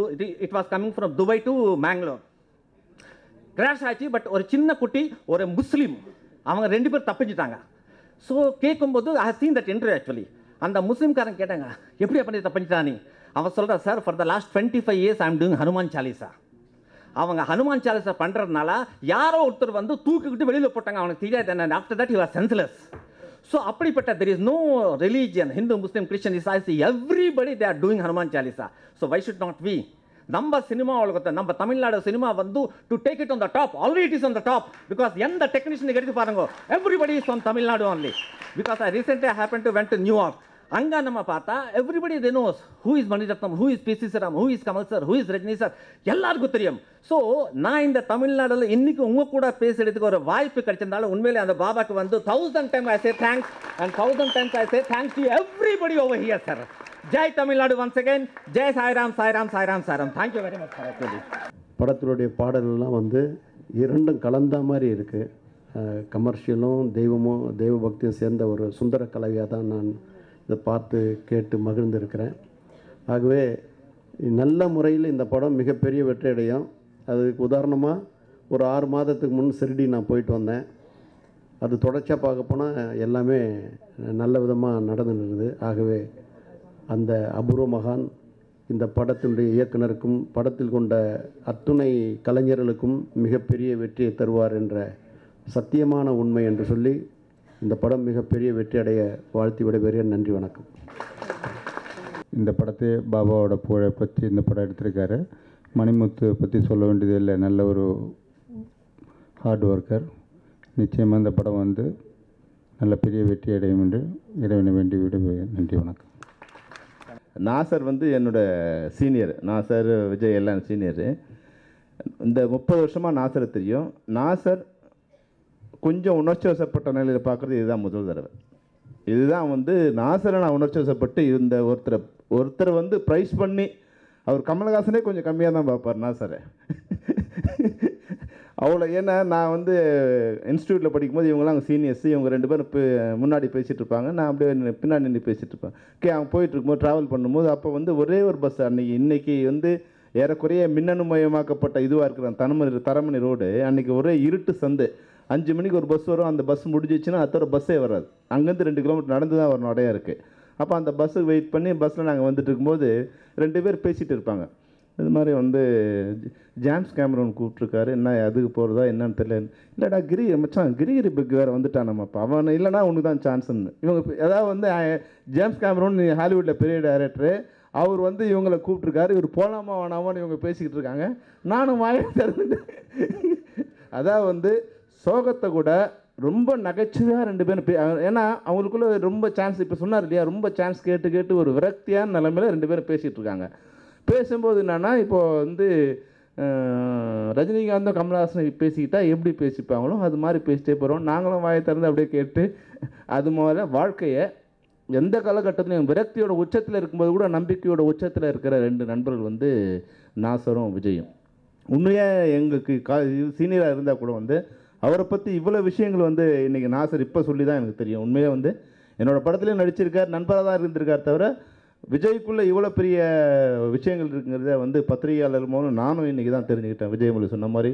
it was coming from Dubai to Mangalore crash ஆச்சு பட் ஒரு சின்ன குட்டி ஒரு முஸ்லீம் அவங்க 2 பேர் தப்பிச்சிட்டாங்க ஸோ கேட்கும்போது I have seen that interview actually அந்த முஸ்லீம்காரன் கேட்டாங்க எப்படி பண்ணி தப்பிச்சிட்டானி அவன் சொல்கிறார் sir for the last 25 years I am doing Hanuman Chalisa அவங்க ஹனுமான் சாலிசா பண்ணுறதுனால யாரோ ஒருத்தர் வந்து தூக்கிக்கிட்டு வெளியில் போட்டாங்க அவனுக்கு தெரியாது after that you are senseless so அப்படிப்பட்ட there is no religion Hindu Muslim Christian இசாய்ஸ் everybody they are doing Hanuman Chalisa so why should not we நம்ம சினிமா உலகத்தை நம்ம தமிழ்நாடு சினிமா வந்து to take it on the top already it is on the top because எந்த technician எடுத்து பாருங்க everybody is on Tamil Nadu only because I recently happen to went to New York அங்கே நம்ம பார்த்தா everybody they knows who is Mani Ratnam who is PC Sreeram who is Kamal sir who is Rajini sir எல்லாருக்கும் தெரியும் so நான் இந்த தமிழ்நாடுல இன்னைக்கு உங்க கூட பேசுறதுக்கு ஒரு வாய்ப்பு கிடைச்சிருந்தாலும் உண்மையிலே அந்த பாபாக்கு வந்து 1000 times I say thanks and 1000 times I say thanks to everybody over here sir. Jai Tamil Nadu once again. Jai Sairam Sairam Sairam Sairam. Thank you very much sir. படத்தினுடைய பாடல்கள்லாம் வந்து இரண்டும் கலந்த மாதிரி இருக்குது. கமர்ஷியலும் தெய்வமும் தெய்வ பக்தியும் சேர்ந்த ஒரு சுந்தர கலவையாக தான் நான் இதை பார்த்து கேட்டு மகிழ்ந்திருக்கிறேன். ஆகவே நல்ல முறையில் இந்த படம் மிகப்பெரிய வெற்றி அடையும். அதுக்கு உதாரணமாக ஒரு 6 மாதத்துக்கு முன் சிறுடி நான் போயிட்டு வந்தேன். அது தொடர்ச்சியாக பார்க்க போனால் எல்லாமே நல்ல விதமாக நடந்துருக்குது. ஆகவே அந்த அபூர்வ மகான் இந்த படத்தினுடைய இயக்குனருக்கும் படத்தில் கொண்ட அத்துணை கலைஞர்களுக்கும் மிகப்பெரிய வெற்றியை தருவார் என்ற சத்தியமான உண்மை என்று சொல்லி இந்த படம் மிகப்பெரிய வெற்றி அடைய வாழ்த்தி விடைபெறுகிறேன். நன்றி, வணக்கம். இந்த படத்தை பாபாவோட புகழை பற்றி இந்த படம் எடுத்திருக்காரு. மணிமுத்து பற்றி சொல்ல வேண்டியது இல்லை, நல்ல ஒரு ஹார்ட் ஒர்க்கர். நிச்சயமாக இந்த படம் வந்து நல்ல பெரிய வெற்றி அடையும் என்று இறைவனை வேண்டி விடைபெறுகிறேன். நன்றி, வணக்கம். நாசர் வந்து என்னோட சீனியர். நாசர், விஜய் எல்லாம் சீனியரு. இந்த 30 வருஷமாக நாசரை தெரியும். நாசர் கொஞ்சம் உணர்ச்சி வசப்பட்ட நிலையில் பார்க்குறது இதுதான் முதல் தடவை. இதுதான் வந்து நாசரை நான் உணர்ச்சி வசப்பட்டு இந்த ஒருத்தரை வந்து ப்ரைஸ் பண்ணி, அவர் கமலஹாசனே கொஞ்சம் கம்மியாக தான் பார்ப்பார் நாசரை. அவ்வளோ. ஏன்னா நான் வந்து இன்ஸ்டியூட்டில் படிக்கும்போது இவங்களாம் அங்கே சீனியர்ஸ், இவங்க 2 பேரும் முன்னாடி பேசிகிட்டு இருப்பாங்க, நான் அப்படியே பின்னாடி நின்று பேசிகிட்டு இருப்பேன். அவங்க போயிட்டு இருக்கும்போது ட்ராவல் பண்ணும்போது அப்போ வந்து ஒரே ஒரு பஸ் இன்னைக்கு வந்து ஏறக்குறைய மின்னணுமயமாக்கப்பட்ட இதுவாக இருக்கிற தரமணி ரோடு அன்றைக்கி ஒரே இருட்டு சந்து. 5 மணிக்கு ஒரு பஸ் வரும். அந்த பஸ் முடிஞ்சிச்சுன்னா அடுத்த பஸ்ஸே வராது. அங்கேருந்து 2 கிலோமீட்டர் நடந்து தான் வரணும், இடையா இருக்குது. அப்போ அந்த பஸ்ஸுக்கு வெயிட் பண்ணி பஸ்ஸில் நாங்கள் வந்துட்டு இருக்கும்போது 2 பேர் பேசிகிட்டு இருப்பாங்க. இது மாதிரி வந்து ஜேம்ஸ் கேமரூன் கூப்பிட்ருக்காரு, என்ன அதுக்கு போகிறதா என்னன்னு தெரியல. இல்லைடா மச்சான் கிரிகிரி பிக் வேறு வந்துட்டான் நம்மப்பா, அவன் இல்லைனா உனக்கு தான் சான்ஸ்ன்னு. இவங்க அதாவது வந்து ஜேம்ஸ் கேமரூன் ஹாலிவுட்டில் பெரிய டைரக்டரு, அவர் வந்து இவங்களை கூப்பிட்ருக்காரு. இவர் போகலாமா வேணாமான்னு இவங்க பேசிக்கிட்டு இருக்காங்க. நானும் வாயை திறந்துட்டு அதாவது வந்து சோகத்தை கூட ரொம்ப நகைச்சுவையாக 2 பேரும் ஏன்னா அவங்களுக்குள்ள ரொம்ப சான்ஸ், இப்போ சொன்னார் இல்லையா, ரொம்ப சான்ஸ் கேட்டு கேட்டு ஒரு விரக்தியான நிலைமையில் 2 பேரும் பேசிகிட்டு இருக்காங்க. பேசும்போது என்னென்னா, இப்போது வந்து ரஜினிகாந்தும் கமலஹாசன் பேசிக்கிட்டால் எப்படி பேசிப்பாங்களோ அது மாதிரி பேசிட்டே போகிறோம். நாங்களும் வாயை திறந்து அப்படியே கேட்டு அது முதல்ல வாழ்க்கையை எந்த காலகட்டத்திலையும் விரக்தியோட உச்சத்தில் இருக்கும்போது கூட நம்பிக்கையோட உச்சத்தில் இருக்கிற 2 நண்பர்கள் வந்து நாசரும் விஜயும். உண்மையாக எங்களுக்கு சீனியராக இருந்தால் கூட வந்து அவரை பற்றி இவ்வளோ விஷயங்கள் வந்து இன்றைக்கி நாசர் இப்போ சொல்லி தான் எனக்கு தெரியும். உண்மையாக வந்து என்னோடய படத்துலேயும் நடிச்சிருக்கார், நண்பராக தான் இருந்திருக்கார். தவிர விஜய்க்குள்ளே இவ்வளோ பெரிய விஷயங்கள் இருக்குங்கிறத வந்து பத்திரிகையாளர் மூலம் நானும் இன்றைக்கி தான் தெரிஞ்சுக்கிட்டேன். விஜயமொழி சொன்ன மாதிரி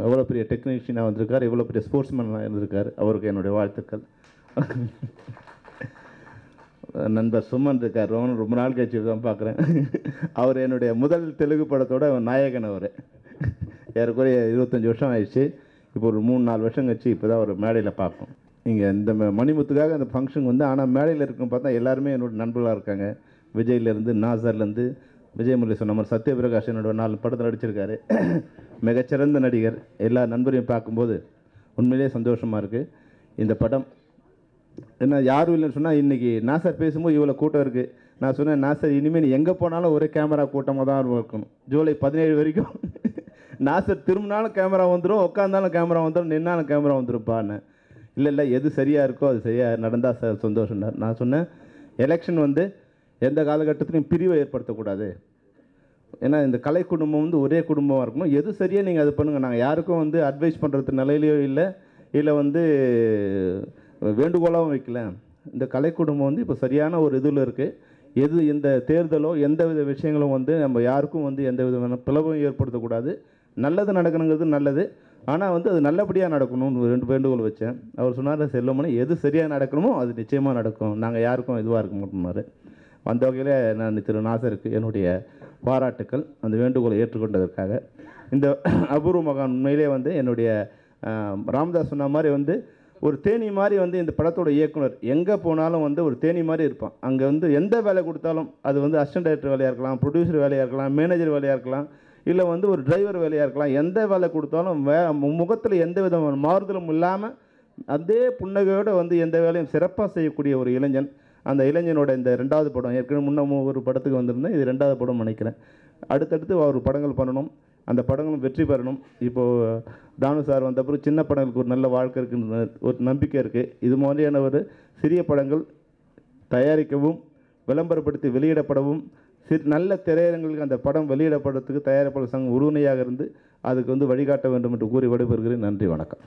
எவ்வளோ பெரிய டெக்னீஷியனாக வந்திருக்கார், எவ்வளோ பெரிய ஸ்போர்ட்ஸ்மேனாக இருந்திருக்கார். அவருக்கு என்னுடைய வாழ்த்துக்கள். நண்பர் சுமன் இருக்கார், ரொம்ப நாள் கழிச்சு தான் பார்க்குறேன். அவர் என்னுடைய முதல் தெலுங்கு படத்தோட நாயகன். அவர் ஏறக்குறைய 25 வருஷம் ஆயிடுச்சு. இப்போ ஒரு 3-4 வருஷம் கழிச்சு இப்போ தான் ஒரு மேடையில் பார்க்கும். இங்கே இந்த மணிமுத்துக்காக அந்த ஃபங்க்ஷன் வந்து, ஆனால் மேடையில் இருக்கும் பார்த்தா எல்லாருமே என்னோட நண்பர்களாக இருக்காங்க. விஜய்லேருந்து, நாசர்லேருந்து, விஜயமுரளி சொன்ன மாதிரி சத்யபிரகாஷ் என்னோட 4 படத்தில் நடிச்சிருக்காரு. மிகச்சிறந்த நடிகர். எல்லா நண்பரையும் பார்க்கும்போது உண்மையிலே சந்தோஷமாக இருக்குது. இந்த படம் என்ன யாரும் இல்லைன்னு சொன்னால், இன்றைக்கி நாசர் பேசும்போது இவ்வளோ கூட்டம் இருக்குது. நான் சொன்னேன், நாசர் இனிமேல் நீ எங்கே போனாலும் ஒரே கேமரா கூட்டமாக தான் இருக்கணும். ஜூலை 17 வரைக்கும் நாசர் திரும்பினாலும் கேமரா வந்துடும், உட்காந்தாலும் கேமரா வந்துடும், நின்னாலும் கேமரா வந்துருப்பான்னு. இல்லை எது சரியாக இருக்கோ அது சரியாக நடந்தால் சார் சந்தோஷம்னார். நான் சொன்னேன், எலெக்ஷன் வந்து எந்த காலகட்டத்திலையும் பிரிவை ஏற்படுத்தக்கூடாது. ஏன்னா இந்த கலை குடும்பம் வந்து ஒரே குடும்பமாக இருக்கணும். எது சரியாக நீங்கள் அது பண்ணுங்கள். நாங்கள் யாருக்கும் வந்து அட்வைஸ் பண்ணுறது நிலையிலையோ இல்லை வந்து வேண்டுகோளாகவும் வைக்கல. இந்த கலை குடும்பம் வந்து இப்போ சரியான ஒரு இதில் இருக்குது. எது எந்த தேர்தலோ எந்த வித விஷயங்களும் வந்து நம்ம யாருக்கும் வந்து எந்த விதமான பிளவும் ஏற்படுத்தக்கூடாது. நல்லது நடக்கணுங்கிறது நல்லது, ஆனால் வந்து அது நல்லபடியாக நடக்கணும்னு 2 வேண்டுகோள் வச்சேன். அவர் சொன்னார், செல்வமணி எது சரியாக நடக்கணுமோ அது நிச்சயமாக நடக்கும், நாங்கள் யாருக்கும் இதுவாக இருக்க மாட்டோம்னாரு. அந்த வகையில் நான் திரு நாசருக்கு என்னுடைய பாராட்டுக்கள், அந்த வேண்டுகோளை ஏற்றுக்கொண்டதற்காக. இந்த அபூர்வ மகான் உண்மையிலே வந்து என்னுடைய ராமதாஸ் சொன்ன மாதிரி வந்து ஒரு தேனி மாதிரி வந்து இந்த படத்தோட இயக்குனர் எங்கே போனாலும் வந்து ஒரு தேனி மாதிரி இருப்பான். அங்கே வந்து எந்த வேலை கொடுத்தாலும், அது வந்து அசிஸ்டன்ட் டைரக்டர் வேலையாக இருக்கலாம், ப்ரொடியூசர் வேலையாக இருக்கலாம், மேனேஜர் வேலையாக இருக்கலாம், இல்லை வந்து ஒரு டிரைவர் வேலையாக இருக்கலாம், எந்த வேலை கொடுத்தாலும் முகத்தில் எந்த விதமான மாறுதலும் இல்லாமல் அதே புன்னகையோடு வந்து எந்த வேலையும் சிறப்பாக செய்யக்கூடிய ஒரு இளைஞன். அந்த இளைஞனோட இந்த 2வது படம், ஏற்கனவே முன்னமும் ஒரு படத்துக்கு வந்திருந்தேன், இது 2வது படம் நினைக்கிறேன். அடுத்தடுத்து அவர் படங்கள் பண்ணணும், அந்த படங்களும் வெற்றி பெறணும். இப்போது தானு சார் வந்த பிறகு சின்ன படங்களுக்கு ஒரு நல்ல வாழ்க்கை இருக்குன்னு ஒரு நம்பிக்கை இருக்குது. இது மாதிரியான ஒரு சிறிய படங்கள் தயாரிக்கவும் விளம்பரப்படுத்தி வெளியிடப்படவும் நல்ல திரையரங்களுக்கு அந்த படம் வெளியிடப்படுறதுக்கு தயாரிப்பாளர் சங்கம் உறுதுணையாக இருந்து அதுக்கு வந்து வழிகாட்ட வேண்டும் என்று கூறி விடைபெறுகிறேன். நன்றி, வணக்கம்.